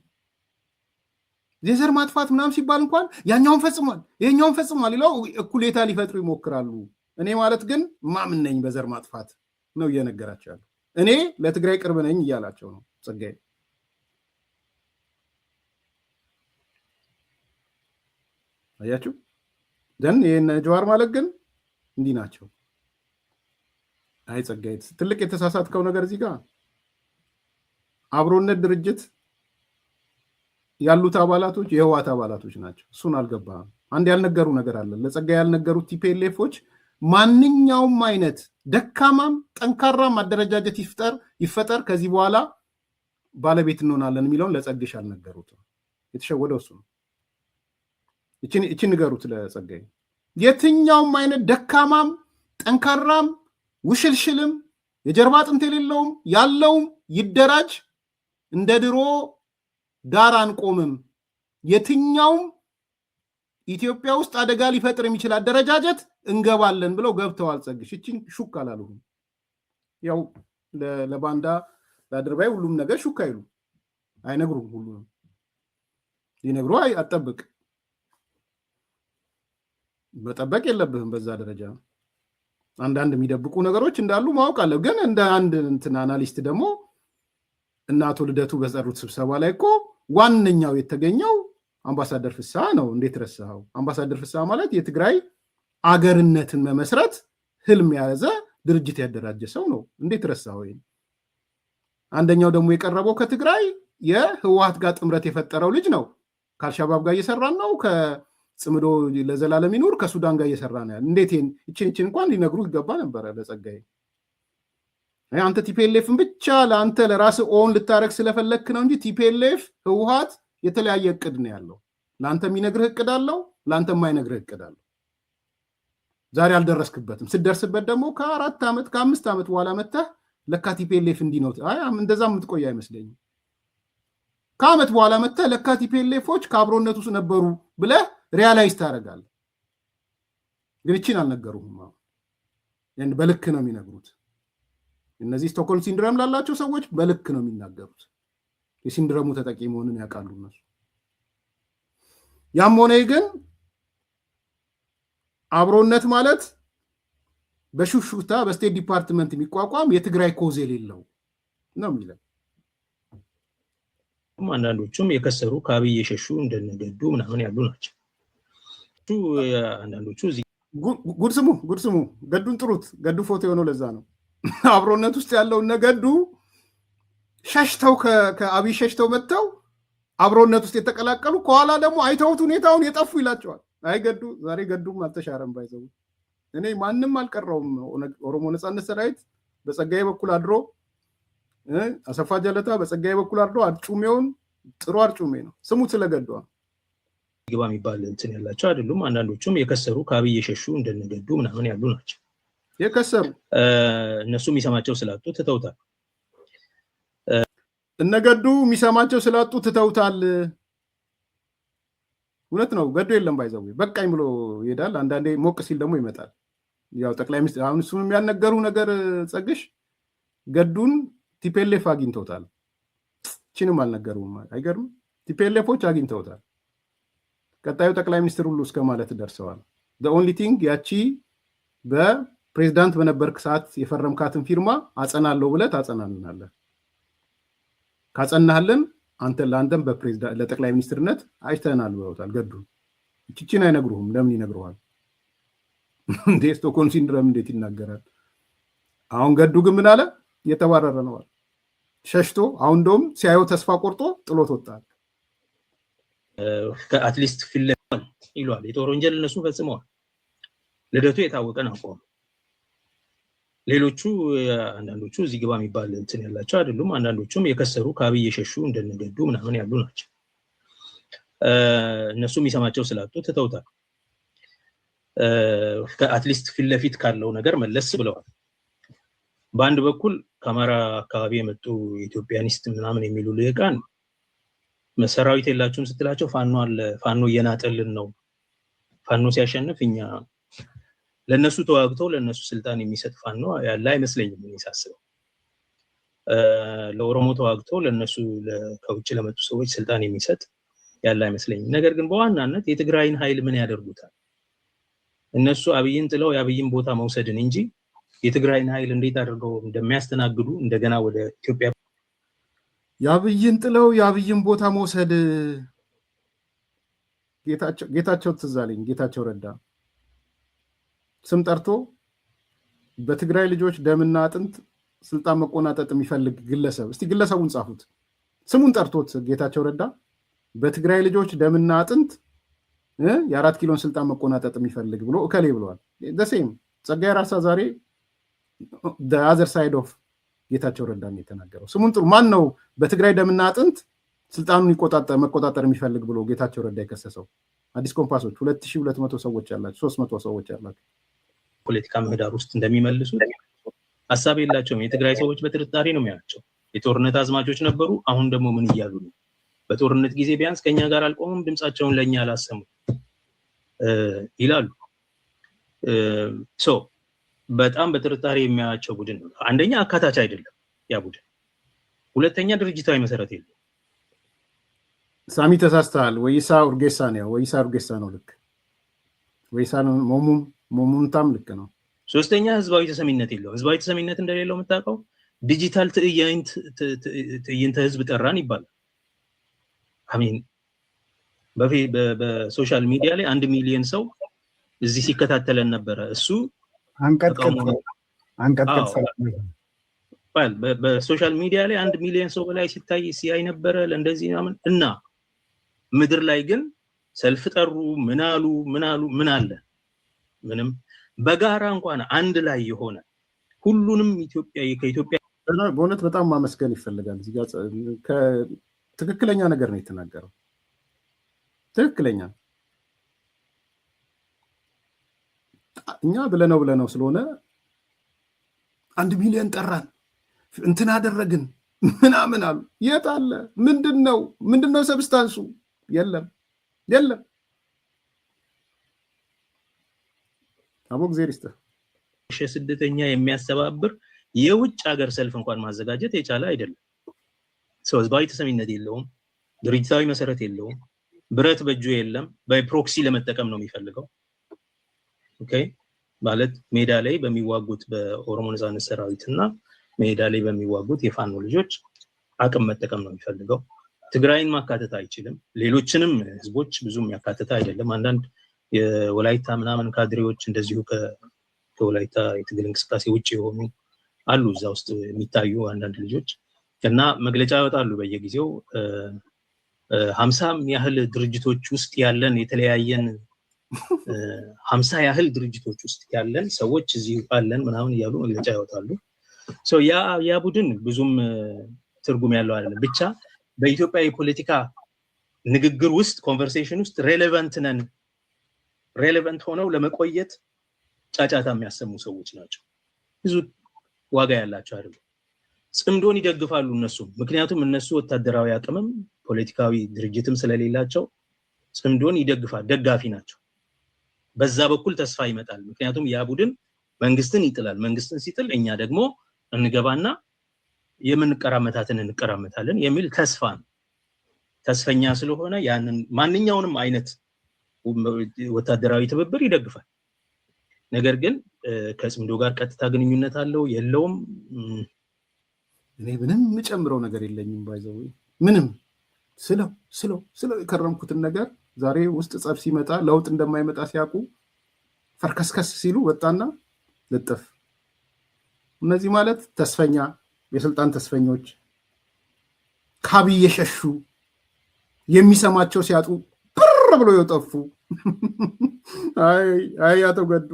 Speaker 2: የዘር ማጥፋት ምናምን ሲባል እንኳን ያኛውን ፈጽሟል ይሄኛውን ፈጽሟል ይለው እኩሌታ ሊፈጥሩ ይሞክራሉ። እኔ ማለት ግን ማምን ነኝ በዘር ማጥፋት ነው እየነገራቸው ያለው። እኔ ለትግራይ ቅርብ ነኝ እያላቸው ነው። ጸጋዬ። አያችሁ ደን የነ ጀዋር ማለት ግን እንዲህ ናቸው። አይ ጸጋዬ ትልቅ የተሳሳትከው ነገር እዚህ ጋር አብሮነት ድርጅት ያሉት አባላቶች የህዋት አባላቶች ናቸው። እሱን አልገባህም። አንድ ያልነገሩ ነገር አለ። ለጸጋዬ ያልነገሩት ቲፒኤልኤፎች ማንኛውም አይነት ደካማም ጠንካራም አደረጃጀት ይፈጠር ከዚህ በኋላ ባለቤት እንሆናለን የሚለውን ለጸግሽ አልነገሩትም። የተሸወደው እሱ ነው። እቺ ንገሩት ለጸጋዬ። የትኛውም አይነት ደካማም ጠንካራም ውሽልሽልም የጀርባ አጥንት የሌለውም ያለውም ይደራጅ፣ እንደ ድሮ ዳር አንቆምም። የትኛውም ኢትዮጵያ ውስጥ አደጋ ሊፈጥር የሚችል አደረጃጀት እንገባለን ብለው ገብተዋል። ጸግሽ እቺን ሹክ አላሉም። ያው ለባንዳ ለአድርባይ ሁሉም ነገር ሹክ አይሉ አይነግሩም። ሁሉ ሊነግሩ አጠብቅ መጠበቅ የለብህም። በዛ ደረጃ አንዳንድ የሚደብቁ ነገሮች እንዳሉ ማወቅ አለ። ግን እንደ አንድ እንትን አናሊስት ደግሞ እና አቶ ልደቱ በጸሩት ስብሰባ ላይ እኮ ዋነኛው የተገኘው አምባሳደር ፍስሐ ነው። እንዴት ረሳኸው? አምባሳደር ፍስሐ ማለት የትግራይ አገርነትን መመስረት ህልም የያዘ ድርጅት ያደራጀ ሰው ነው። እንዴት ረሳኸው? አንደኛው ደግሞ የቀረበው ከትግራይ የህወሓት ጋር ጥምረት የፈጠረው ልጅ ነው። ከአልሻባብ ጋር እየሰራን ነው፣ ከጽምዶ ለዘላለም ይኑር ከሱዳን ጋር እየሰራ ነው ያለ። እንዴት ይችን እንኳን ሊነግሩ ይገባ ነበረ ለጸጋዬ። አንተ ቲፒኤልኤፍን ብቻ ለአንተ ለራስህ ኦን ልታረግ ስለፈለክ ነው እንጂ ቲፒኤልኤፍ ህወሓት የተለያየ እቅድ ነው ያለው። ለአንተ የሚነግርህ እቅድ አለው፣ ለአንተ የማይነግርህ እቅድ አለው። ዛሬ አልደረስክበትም። ስትደርስበት ደግሞ ከ4 ዓመት ከ5 ዓመት በኋላ መተህ ለካ ቲፒኤልኤፍ እንዲህ ነው። እንደዛ የምትቆይ አይመስለኝም። ከዓመት በኋላ መተህ ለካ ቲፒኤልኤፎች ከአብሮነት ውስጥ ነበሩ ብለህ ሪያላይዝ ታደርጋለህ። ግን እቺን አልነገሩህም። በልክ ነው የሚነግሩት። እነዚህ ስቶክሆልም ሲንድረም ላላቸው ሰዎች በልክ ነው የሚናገሩት። የሲንድረሙ ተጠቂ መሆንን ያውቃሉ እነሱ። ያም ሆነ ግን አብሮነት ማለት በሹሹታ በስቴት ዲፓርትመንት የሚቋቋም የትግራይ ኮዝ የሌለው ነው የሚለው።
Speaker 3: አንዳንዶቹም የከሰሩ ከአብይ የሸሹ እንደነገዱ ምናምን ያሉ ናቸው። አንዳንዶቹ
Speaker 2: ጉድ ስሙ ገዱን ጥሩት። ገዱ ፎቶ የሆነው ለዛ ነው። አብሮነት ውስጥ ያለውን ነገዱ ሸሽተው ከአብይ ሸሽተው መጥተው አብሮነት ውስጥ የተቀላቀሉ ከኋላ ደግሞ አይተውት ሁኔታውን የጠፉ ይላቸዋል። አይ ገዱ ዛሬ ገዱም አልተሻረም። ባይዘው እኔ ማንም አልቀረውም። ኦሮሞ ነጻነት ሰራዊት በጸጋዬ በኩል አድሮ አሰፋ ጀለታ በጸጋዬ በኩል አድሮ አርጩሜውን ጥሩ አርጩሜ ነው። ስሙት ስለገዱ
Speaker 3: ግባ የሚባል እንትን ያላቸው አይደሉም። አንዳንዶቹም የከሰሩ ከአብይ የሸሹ እንደነገዱ ምናምን ያሉ ናቸው።
Speaker 2: የከሰሩ
Speaker 3: እነሱ የሚሰማቸው ስላጡ ትተውታል።
Speaker 2: እነገዱ የሚሰማቸው ስላጡ ትተውታል። እውነት ነው። ገዱ የለም ባይዘው በቃኝ ብሎ ይሄዳል። አንዳንዴ ሞቅ ሲል ደግሞ ይመጣል። ያው ጠቅላይ ሚኒስትር አሁን እሱን የሚያነገሩ ነገር ጸግሽ ገዱን ቲፒኤልኤፍ አግኝተውታል። እቺንም አልነገሩም። አይገርም? ቲፒኤልኤፎች አግኝተውታል። ቀጣዩ ጠቅላይ ሚኒስትር ሁሉ እስከ ማለት ደርሰዋል። ኦንሊ ቲንግ ያቺ በፕሬዝዳንት በነበርክ ሰዓት የፈረምካትን ፊርማ አጸናለሁ ብለህ ታጸናልናለህ። ካጸናህልን ለአንተም በፕሬዝዳንት ለጠቅላይ ሚኒስትርነት አይተናል ብለውታል። ገዱ እቺን አይነግሩህም። ለምን ይነግሩሃል እንዴ? ስቶክሆልም ሲንድረም እንዴት ይናገራል? አሁን ገዱ ግን ምን አለ? እየተባረረ ነዋል ሸሽቶ። አሁን እንደውም ሲያየው ተስፋ ቆርጦ ጥሎት ወጣል።
Speaker 3: ከአትሊስት ፊልም ይሏል። የጦር ወንጀል እነሱ ፈጽመዋል። ልደቱ የታወቀን አቋም። ሌሎቹ አንዳንዶቹ እዚህ ግባ የሚባል እንትን ያላቸው አይደሉም። አንዳንዶቹም የከሰሩ ከአብይ የሸሹ እንደነገዱ ምናምን ያሉ ናቸው። እነሱ የሚሰማቸው ስላጡ ትተውታል። ከአትሊስት ፊት ለፊት ካለው ነገር መለስ ብለዋል። በአንድ በኩል ከአማራ አካባቢ የመጡ ኢትዮጵያኒስት ምናምን የሚሉ ልሂቃን መሰራዊት የላችሁም ስትላቸው ፋኖ አለ፣ ፋኖ እየናጠልን ነው፣ ፋኖ ሲያሸንፍ እኛ ለነሱ ተዋግተው ለነሱ ስልጣን የሚሰጥ ፋኖ ያለ አይመስለኝም። እኔ ሳስበው ለኦሮሞ ተዋግተው ለነሱ ከውጭ ለመጡ ሰዎች ስልጣን የሚሰጥ ያለ አይመስለኝም። ነገር ግን በዋናነት የትግራይን ኃይል ምን ያደርጉታል? እነሱ አብይን ጥለው የአብይን ቦታ መውሰድን እንጂ የትግራይን ኃይል እንዴት አድርገው እንደሚያስተናግዱ እንደገና ወደ ኢትዮጵያ
Speaker 2: የአብይን ጥለው የአብይን ቦታ መውሰድ ጌታቸው ትዝ አለኝ። ጌታቸው ረዳ ስም ጠርቶ በትግራይ ልጆች ደምና አጥንት ስልጣን መቆናጠጥ የሚፈልግ ግለሰብ፣ እስቲ ግለሰቡን ጻፉት። ስሙን ጠርቶት ጌታቸው ረዳ በትግራይ ልጆች ደምና አጥንት የ4 ኪሎን ስልጣን መቆናጠጥ የሚፈልግ ብሎ እከሌ ብለዋል። ደሴም ጸጋዬ ራሳ ዛሬ አዘር ሳይድ ኦፍ ጌታቸው ረዳ ነው የተናገረው። ስሙን ጥሩ። ማን ነው በትግራይ ደምና አጥንት ስልጣኑን መቆጣጠር የሚፈልግ ብሎ ጌታቸው ረዳ የከሰሰው? አዲስ ኮምፓሶች 2200 ሰዎች ያላቸው 300 ሰዎች ያላቸው
Speaker 3: ፖለቲካ ምህዳር ውስጥ እንደሚመልሱ ሀሳብ የላቸውም። የትግራይ ሰዎች በጥርጣሬ ነው የሚያቸው። የጦርነት አዝማቾች ነበሩ። አሁን ደግሞ ምን እያሉ ነው? በጦርነት ጊዜ ቢያንስ ከኛ ጋር አልቆሙም፣ ድምጻቸውን ለኛ አላሰሙ ይላሉ። በጣም በጥርጣሬ የሚያያቸው ቡድን ነው። አንደኛ አካታች አይደለም ያ ቡድን፣ ሁለተኛ ድርጅታዊ መሰረት የለውም።
Speaker 2: ሳሚ ተሳስተሃል። ወይሳ ኡርጌሳ ነው ልክ። ወይሳ ሞሙንታም ልክ ነው።
Speaker 3: ሶስተኛ ህዝባዊ ተሰሚነት የለው። ህዝባዊ ተሰሚነት እንደሌለው የምታውቀው ዲጂታል ትዕይንተ ህዝብ ጠራን ይባላል። አሚን በሶሻል ሚዲያ ላይ 1 ሚሊዮን ሰው እዚህ ሲከታተለን ነበረ። እሱ በሶሻል ሚዲያ ላይ 1 ሚሊዮን ሰው በላይ ሲያይ ነበረ ለእንደዚህ ምናምን እና ምድር ላይ ግን ሰልፍ ጠሩ ምን አሉ ምን አለ? ምንም። በጋራ እንኳን አንድ ላይ የሆነ ሁሉንም ከኢትዮጵያ
Speaker 2: በእውነት በጣም ማመስገን ይፈልጋል። እዚህ ጋር ትክክለኛ ነገር ነው የተናገረው። ትክክለኛ እኛ ብለነው ስለሆነ 1 ሚሊዮን ጠራን እንትን አደረግን ምናምን አሉ። የት አለ? ምንድነው ሰብስታንሱ? የለም። አቦ እግዚአብሔር ይስጥህ።
Speaker 3: ስደተኛ የሚያስተባብር የውጭ ሀገር ሰልፍ እንኳን ማዘጋጀት የቻለ አይደለም። ህዝባዊ ተሰሚነት የለውም፣ ድርጅታዊ መሰረት የለውም፣ ብረት በእጁ የለም። በፕሮክሲ ለመጠቀም ነው የሚፈልገው። ኦኬ ማለት ሜዳ ላይ በሚዋጉት በኦሮሞ ነጻነት ሰራዊትና ሜዳ ላይ በሚዋጉት የፋኖ ልጆች አቅም መጠቀም ነው የሚፈልገው። ትግራይን ማካተት አይችልም። ሌሎችንም ህዝቦች ብዙም ያካተተ አይደለም። አንዳንድ የወላይታ ምናምን ካድሬዎች እንደዚሁ ከወላይታ የትግል እንቅስቃሴ ውጭ የሆኑ አሉ እዛ ውስጥ የሚታዩ አንዳንድ ልጆች እና መግለጫ ያወጣሉ በየጊዜው 50 ያህል ድርጅቶች ውስጥ ያለን የተለያየን 50 ያህል ድርጅቶች ውስጥ ያለን ሰዎች እዚህ አለን ምናምን እያሉ መግለጫ ያወጣሉ። ያ ቡድን ብዙም ትርጉም ያለው አይደለም። ብቻ በኢትዮጵያ የፖለቲካ ንግግር ውስጥ ኮንቨርሴሽን ውስጥ ሬሌቫንት ሆነው ለመቆየት ጫጫታ የሚያሰሙ ሰዎች ናቸው። ብዙ ዋጋ ያላቸው አይደሉም። ጽምዶን ይደግፋሉ እነሱ። ምክንያቱም እነሱ ወታደራዊ አቅምም ፖለቲካዊ ድርጅትም ስለሌላቸው ጽምዶን ይደግፋል፣ ደጋፊ ናቸው። በዛ በኩል ተስፋ ይመጣል። ምክንያቱም ያ ቡድን መንግስትን ይጥላል። መንግስትን ሲጥል እኛ ደግሞ እንገባና የምንቀራመታትን እንቀራመታለን የሚል ተስፋ ነው። ተስፈኛ ስለሆነ ያንን ማንኛውንም አይነት ወታደራዊ ትብብር ይደግፋል። ነገር ግን ከጽምዶ ጋር ቀጥታ ግንኙነት አለው የለውም?
Speaker 2: እኔ ምንም የምጨምረው ነገር የለኝም። ባይዘው ምንም ስለው የከረምኩትን ነገር ዛሬ ውስጥ ጸብ ሲመጣ ለውጥ እንደማይመጣ ሲያውቁ ፈርከስከስ ሲሉ ወጣና ልጥፍ። እነዚህ ማለት ተስፈኛ የስልጣን ተስፈኞች ከአብይ የሸሹ የሚሰማቸው ሲያጡ ብር ብሎ የጠፉ አይ አቶ ገዱ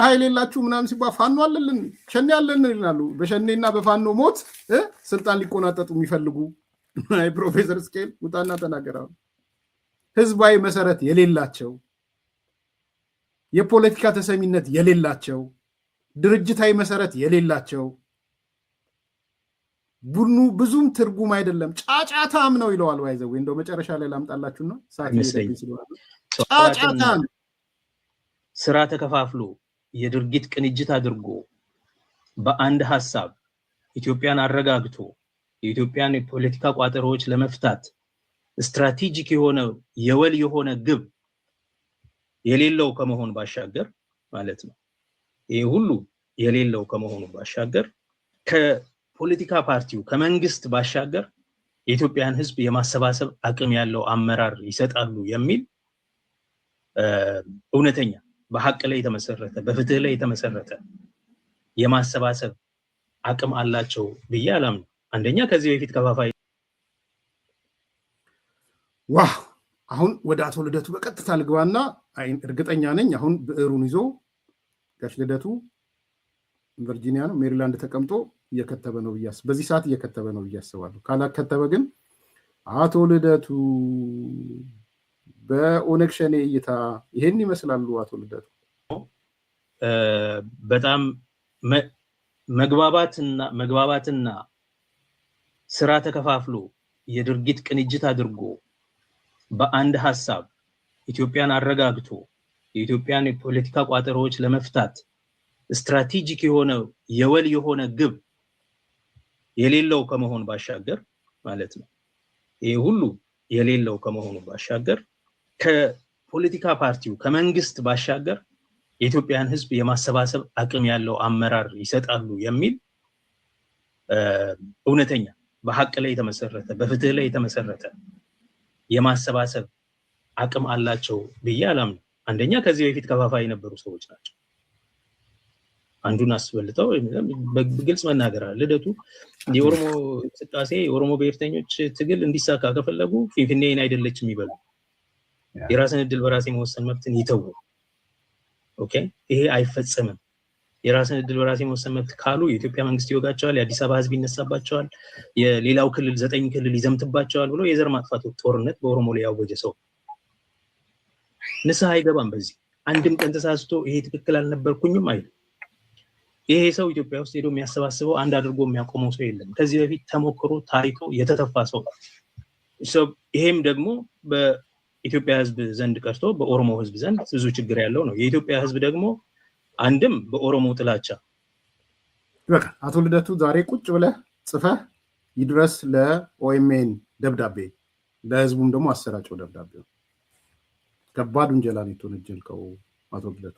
Speaker 2: ኃይል የላችሁ ምናምን ሲባል ፋኖ አለልን ሸኔ አለን ይላሉ። በሸኔና በፋኖ ሞት ስልጣን ሊቆናጠጡ የሚፈልጉ ፕሮፌሰር ስኬል ውጣና ተናገራሉ። ህዝባዊ መሰረት የሌላቸው፣ የፖለቲካ ተሰሚነት የሌላቸው፣ ድርጅታዊ መሰረት የሌላቸው ቡድኑ ብዙም ትርጉም አይደለም ጫጫታም ነው ይለዋል። ባይዘው እንደው መጨረሻ ላይ ላምጣላችሁና ጫጫታም
Speaker 3: ስራ ተከፋፍሎ የድርጊት ቅንጅት አድርጎ በአንድ ሐሳብ ኢትዮጵያን አረጋግቶ የኢትዮጵያን የፖለቲካ ቋጠሮች ለመፍታት ስትራቴጂክ የሆነ የወል የሆነ ግብ የሌለው ከመሆን ባሻገር ማለት ነው። ይሄ ሁሉ የሌለው ከመሆኑ ባሻገር ከፖለቲካ ፓርቲው ከመንግስት ባሻገር የኢትዮጵያን ህዝብ የማሰባሰብ አቅም ያለው አመራር ይሰጣሉ የሚል እውነተኛ በሐቅ ላይ የተመሰረተ በፍትህ ላይ የተመሰረተ የማሰባሰብ አቅም አላቸው ብዬ አላምንም። አንደኛ ከዚህ በፊት ከፋፋይ
Speaker 2: አሁን ወደ አቶ ልደቱ በቀጥታ ልግባና እርግጠኛ ነኝ አሁን ብዕሩን ይዞ ጋሽ ልደቱ ቨርጂኒያ ነው ሜሪላንድ ተቀምጦ እየከተበ ነው ብያስ በዚህ ሰዓት እየከተበ ነው ብያስባለሁ። ካላከተበ ግን አቶ ልደቱ በኦነግ ሸኔ እይታ ይሄን ይመስላሉ። አቶ ልደቱ
Speaker 3: በጣም መግባባትና ስራ ተከፋፍሎ የድርጊት ቅንጅት አድርጎ በአንድ ሐሳብ ኢትዮጵያን አረጋግቶ የኢትዮጵያን የፖለቲካ ቋጠሮች ለመፍታት ስትራቴጂክ የሆነ የወል የሆነ ግብ የሌለው ከመሆን ባሻገር ማለት ነው። ይሄ ሁሉ የሌለው ከመሆኑ ባሻገር ከፖለቲካ ፓርቲው ከመንግስት ባሻገር የኢትዮጵያን ህዝብ የማሰባሰብ አቅም ያለው አመራር ይሰጣሉ የሚል እውነተኛ በሐቅ ላይ የተመሰረተ በፍትህ ላይ የተመሰረተ የማሰባሰብ አቅም አላቸው ብዬ አላምንም። አንደኛ ከዚህ በፊት ከፋፋይ የነበሩ ሰዎች ናቸው። አንዱን አስበልጠው በግልጽ መናገር አለ። ልደቱ የኦሮሞ እንቅስቃሴ የኦሮሞ ብሔርተኞች ትግል እንዲሳካ ከፈለጉ ፊንፊኔን አይደለችም ይበሉ። የራስን እድል በራስ የመወሰን መብትን ይተው። ኦኬ፣ ይሄ አይፈጸምም። የራስን እድል በራስ የመወሰን መብት ካሉ የኢትዮጵያ መንግስት ይወጋቸዋል፣ የአዲስ አበባ ህዝብ ይነሳባቸዋል፣ የሌላው ክልል 9 ክልል ይዘምትባቸዋል ብሎ የዘር ማጥፋት ጦርነት በኦሮሞ ላይ ያወጀ ሰው ንስሐ አይገባም። በዚህ አንድም ቀን ተሳስቶ ይሄ ትክክል አልነበርኩኝም አይደል። ይሄ ሰው ኢትዮጵያ ውስጥ ሄዶ የሚያሰባስበው አንድ አድርጎ የሚያቆመው ሰው የለም። ከዚህ በፊት ተሞክሮ ታሪቶ የተተፋ ሰው ይሄም ደግሞ በኢትዮጵያ ህዝብ ዘንድ ቀርቶ በኦሮሞ ህዝብ ዘንድ ብዙ ችግር ያለው ነው። የኢትዮጵያ ህዝብ ደግሞ አንድም በኦሮሞ ጥላቻ
Speaker 2: በቃ አቶ ልደቱ ዛሬ ቁጭ ብለህ ጽፈህ ይድረስ ለኦኤምኤን ደብዳቤ ለህዝቡም ደግሞ አሰራጨው ደብዳቤው። ከባድ ውንጀላ ነው የተወነጀልከው አቶ ልደቱ።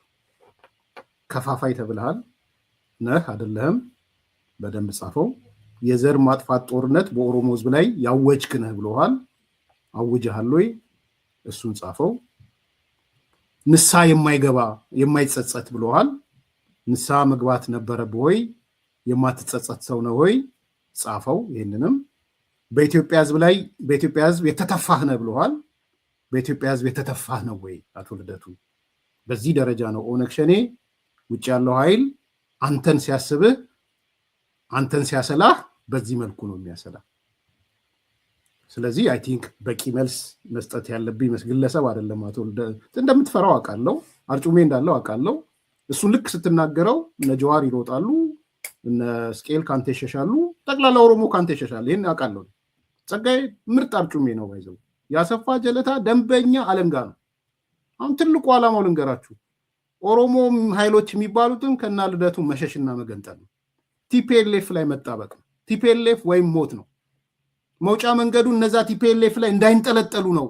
Speaker 2: ከፋፋይ ተብለሃል ነህ አይደለህም? በደንብ ጻፈው። የዘር ማጥፋት ጦርነት በኦሮሞ ህዝብ ላይ ያወጅክ ነህ ብለዋል። አውጀሃል ወይ? እሱን ጻፈው። ንስሐ የማይገባ የማይጸጸት ብለዋል። ንስሐ መግባት ነበረብህ ወይ? የማትጸጸት ሰው ነው ወይ? ጻፈው። ይሄንንም በኢትዮጵያ ህዝብ ላይ በኢትዮጵያ ህዝብ የተተፋህ ነህ ብለዋል። በኢትዮጵያ ህዝብ የተተፋህ ነው ወይ? አቶ ልደቱ በዚህ ደረጃ ነው ኦነግ ሸኔ ውጭ ያለው ኃይል አንተን ሲያስብህ አንተን ሲያሰላህ በዚህ መልኩ ነው የሚያሰላህ። ስለዚህ አይ ቲንክ በቂ መልስ መስጠት ያለብኝ ግለሰብ አይደለም። አቶ እንደምትፈራው አውቃለሁ፣ አርጩሜ እንዳለው አውቃለሁ። እሱን ልክ ስትናገረው እነ ጀዋር ይሮጣሉ፣ እነ ስኬል ካንተ ይሸሻሉ፣ ጠቅላላ ኦሮሞ ካንተ ይሸሻል። ይሄን አውቃለሁ። ጸጋዬ ምርጥ አርጩሜ ነው። ባይዘው ያሰፋ ጀለታ ደንበኛ አለንጋ ነው። አሁን ትልቁ ዓላማው ልንገራችሁ፣ ኦሮሞ ኃይሎች የሚባሉትን ከና ልደቱ መሸሽና መገንጠል ነው። ቲፒኤልኤፍ ላይ መጣበቅ ነው። ቲፒኤልኤፍ ወይም ሞት ነው። መውጫ መንገዱ እነዛ ቲፒኤልኤፍ ላይ እንዳይንጠለጠሉ ነው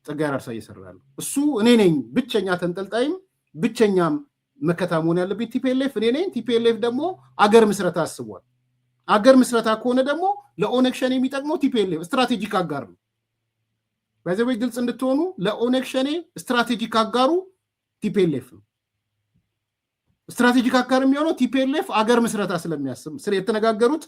Speaker 2: ጸጋዬ አራርሳ እየሰራሉ። እሱ እኔ ነኝ ብቸኛ ተንጠልጣይም ብቸኛም መከታ መሆን ያለብኝ ቲፒኤልኤፍ እኔ ነኝ። ቲፒኤልኤፍ ደግሞ አገር ምስረታ አስቧል። አገር ምስረታ ከሆነ ደግሞ ለኦነግ ሸኔ የሚጠቅመው ቲፒኤልኤፍ ስትራቴጂክ አጋር ነው። በዚህ ወይ ግልጽ እንድትሆኑ ለኦነግ ሸኔ ስትራቴጂክ አጋሩ ቲፒኤልኤፍ ነው። ስትራቴጂክ አጋር የሚሆነው ቲፒኤልኤፍ አገር ምስረታ ስለሚያስብ ስለ የተነጋገሩት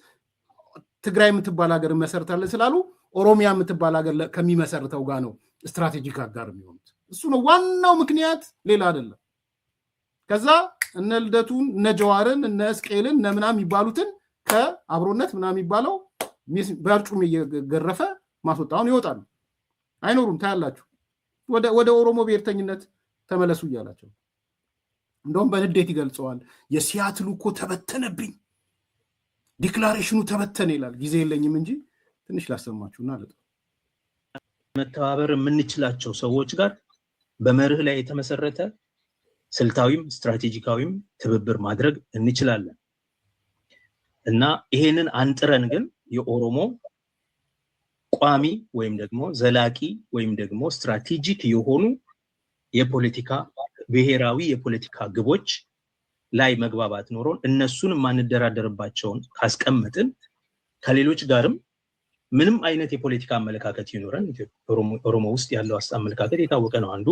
Speaker 2: ትግራይ የምትባል ሀገር መሰረታለን ስላሉ ኦሮሚያ የምትባል ሀገር ከሚመሰርተው ጋር ነው ስትራቴጂክ አጋር የሚሆኑት። እሱ ነው ዋናው ምክንያት፣ ሌላ አይደለም። ከዛ እነ ልደቱን እነ ጀዋርን እነ እስቄልን እነ ምናምን የሚባሉትን ከአብሮነት ምናምን የሚባለው በአርጩሜ እየገረፈ ማስወጣውን ይወጣሉ። አይኖሩም። ታያላችሁ። ወደ ኦሮሞ ብሔርተኝነት ተመለሱ እያላቸው እንደውም በንዴት ይገልጸዋል። የሲያትሉ እኮ ተበተነብኝ፣ ዲክላሬሽኑ ተበተነ ይላል። ጊዜ የለኝም እንጂ ትንሽ ላሰማችሁና
Speaker 3: መተባበር የምንችላቸው ሰዎች ጋር በመርህ ላይ የተመሰረተ ስልታዊም ስትራቴጂካዊም ትብብር ማድረግ እንችላለን እና ይሄንን አንጥረን ግን የኦሮሞ ቋሚ ወይም ደግሞ ዘላቂ ወይም ደግሞ ስትራቴጂክ የሆኑ የፖለቲካ ብሔራዊ የፖለቲካ ግቦች ላይ መግባባት ኖሮን እነሱን ማንደራደርባቸውን ካስቀመጥን ከሌሎች ጋርም ምንም አይነት የፖለቲካ አመለካከት ይኖረን ኦሮሞ ውስጥ ያለው አመለካከት የታወቀ ነው። አንዱ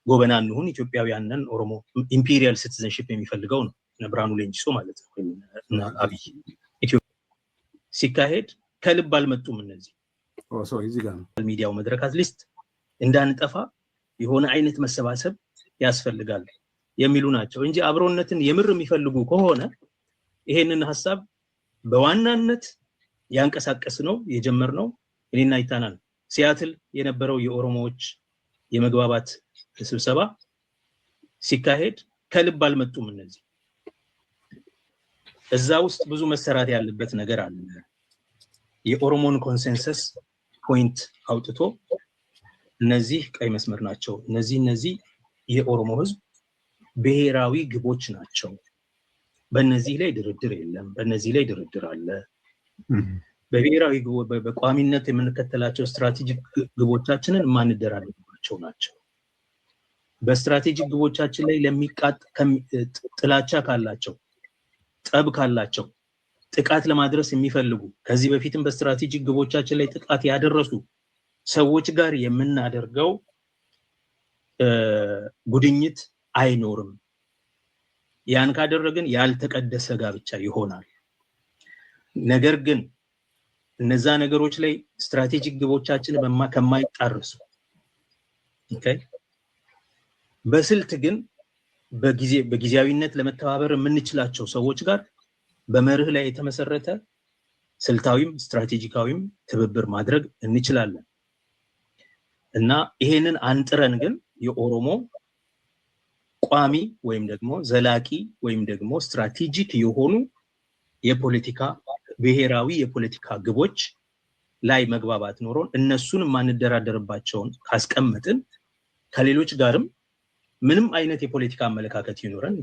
Speaker 3: ጎበና እንሁን ኢትዮጵያውያንን ኦሮሞ ኢምፔሪያል ሲቲዝንሺፕ የሚፈልገው ነው። ብርሃኑ ሌንጂሶ ማለት ነው እና አብይ ኢትዮጵያ ሲካሄድ ከልብ አልመጡም። እነዚህ
Speaker 2: እዚህ ጋር ነው
Speaker 3: ሚዲያው መድረክ አትሊስት እንዳንጠፋ የሆነ አይነት መሰባሰብ ያስፈልጋል የሚሉ ናቸው እንጂ አብሮነትን የምር የሚፈልጉ ከሆነ ይሄንን ሐሳብ በዋናነት ያንቀሳቀስ ነው የጀመርነው እኔና ይታናል ሲያትል የነበረው የኦሮሞዎች የመግባባት ስብሰባ ሲካሄድ ከልብ አልመጡም። እነዚህ እዛ ውስጥ ብዙ መሰራት ያለበት ነገር አለ። የኦሮሞን ኮንሰንሰስ ፖይንት አውጥቶ እነዚህ ቀይ መስመር ናቸው፣ እነዚህ የኦሮሞ ህዝብ ብሔራዊ ግቦች ናቸው፣ በእነዚህ ላይ ድርድር የለም፣ በእነዚህ ላይ ድርድር አለ፣ በብሔራዊ በቋሚነት የምንከተላቸው ስትራቴጂክ ግቦቻችንን ማንደራደርባቸው ናቸው። በስትራቴጂክ ግቦቻችን ላይ ለሚቃጥ ጥላቻ ካላቸው ጠብ ካላቸው ጥቃት ለማድረስ የሚፈልጉ ከዚህ በፊትም በስትራቴጂክ ግቦቻችን ላይ ጥቃት ያደረሱ ሰዎች ጋር የምናደርገው ጉድኝት አይኖርም። ያን ካደረግን ያልተቀደሰ ጋብቻ ይሆናል። ነገር ግን እነዛ ነገሮች ላይ ስትራቴጂክ ግቦቻችን ከማይጣረሱ በስልት ግን በጊዜያዊነት ለመተባበር የምንችላቸው ሰዎች ጋር በመርህ ላይ የተመሰረተ ስልታዊም ስትራቴጂካዊም ትብብር ማድረግ እንችላለን እና ይሄንን አንጥረን ግን የኦሮሞ ቋሚ ወይም ደግሞ ዘላቂ ወይም ደግሞ ስትራቴጂክ የሆኑ የፖለቲካ ብሔራዊ የፖለቲካ ግቦች ላይ መግባባት ኖሮን እነሱን ማንደራደርባቸውን ካስቀመጥን ከሌሎች ጋርም ምንም አይነት የፖለቲካ አመለካከት ይኖረን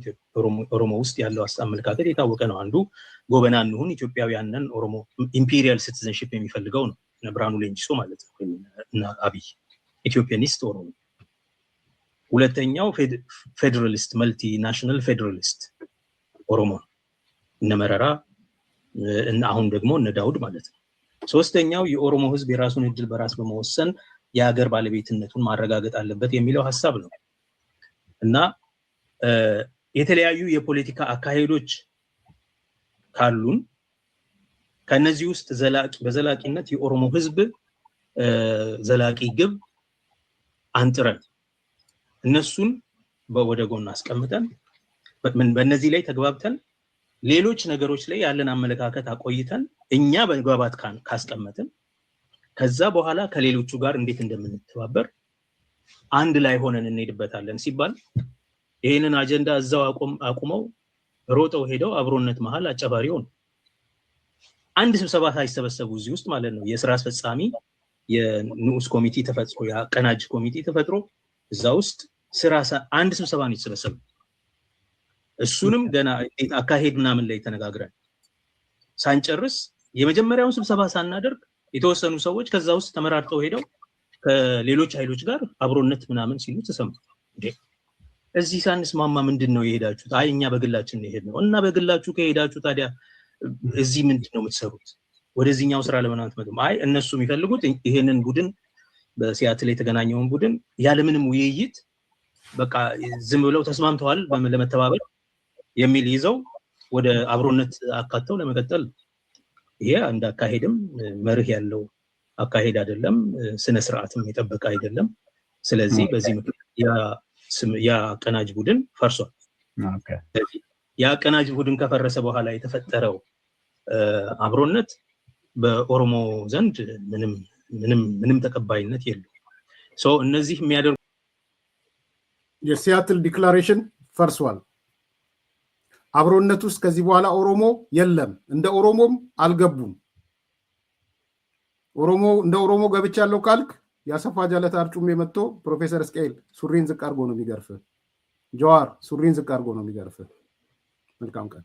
Speaker 3: ኦሮሞ ውስጥ ያለው አመለካከት የታወቀ ነው። አንዱ ጎበና እንሁን ኢትዮጵያውያንን ኦሮሞ ኢምፔሪያል ሲቲዝንሺፕ የሚፈልገው ነው። ብርሃኑ ሌንጂሶ ማለት ነው እና አብይ ኢትዮጵያኒስት ኦሮሞ። ሁለተኛው ፌደራሊስት መልቲ ናሽናል ፌደራሊስት ኦሮሞ እነ መረራ እና አሁን ደግሞ እነ ዳውድ ማለት ነው። ሶስተኛው የኦሮሞ ህዝብ የራሱን እድል በራስ በመወሰን የሀገር ባለቤትነቱን ማረጋገጥ አለበት የሚለው ሐሳብ ነው እና የተለያዩ የፖለቲካ አካሄዶች ካሉን ከነዚህ ውስጥ በዘላቂነት የኦሮሞ ህዝብ ዘላቂ ግብ አንጥረን እነሱን ወደ ጎን አስቀምጠን በእነዚህ ላይ ተግባብተን ሌሎች ነገሮች ላይ ያለን አመለካከት አቆይተን እኛ በመግባባት ካስቀመጥን ከዛ በኋላ ከሌሎቹ ጋር እንዴት እንደምንተባበር አንድ ላይ ሆነን እንሄድበታለን ሲባል ይሄንን አጀንዳ እዛው አቁመው ሮጠው ሄደው አብሮነት መሃል አጨባሪው ነው። አንድ ስብሰባ ሳይሰበሰቡ እዚህ ውስጥ ማለት ነው የሥራ አስፈጻሚ የንዑስ ኮሚቴ ተፈጥሮ ያቀናጅ ኮሚቴ ተፈጥሮ እዛ ውስጥ አንድ ስብሰባ ነው የተሰበሰበው። እሱንም ገና አካሄድ ምናምን ላይ ተነጋግረን ሳንጨርስ የመጀመሪያውን ስብሰባ ሳናደርግ የተወሰኑ ሰዎች ከዛ ውስጥ ተመራርጠው ሄደው ከሌሎች ኃይሎች ጋር አብሮነት ምናምን ሲሉ ተሰማ። እዚህ ሳንስማማ ምንድነው የሄዳችሁት? አይ እኛ በግላችን ነው የሄድነው። እና በግላችሁ ከሄዳችሁ ታዲያ እዚህ ምንድነው የምትሰሩት? ወደዚህኛው ስራ ለምን አትመጡም? አይ እነሱ የሚፈልጉት ይሄንን ቡድን በሲያትል የተገናኘውን ቡድን ያለምንም ውይይት በቃ ዝም ብለው ተስማምተዋል ለመተባበር የሚል ይዘው ወደ አብሮነት አካተው ለመቀጠል። ይሄ አንድ አካሄድም መርህ ያለው አካሄድ አይደለም፣ ስነ ስርዓትም የጠበቀ አይደለም። ስለዚህ በዚህ ምክንያት ያ አቀናጅ ቡድን ፈርሷል። ያ አቀናጅ ቡድን ከፈረሰ በኋላ የተፈጠረው አብሮነት በኦሮሞ ዘንድ ምንም ተቀባይነት የለውም። እነዚህ የሚያደርጉ
Speaker 2: የሲያትል ዲክላሬሽን ፈርሷል። አብሮነት ውስጥ ከዚህ በኋላ ኦሮሞ የለም፣ እንደ ኦሮሞም አልገቡም። እንደ ኦሮሞ ገብቻለሁ ካልክ የአሰፋ ጃለታ አርጩሜ መጥቶ ፕሮፌሰር እስቅኤል ሱሪን ዝቅ አድርጎ ነው የሚገርፍ። ጀዋር ሱሪን ዝቅ አድርጎ ነው የሚገርፍ። መልካም ቀን።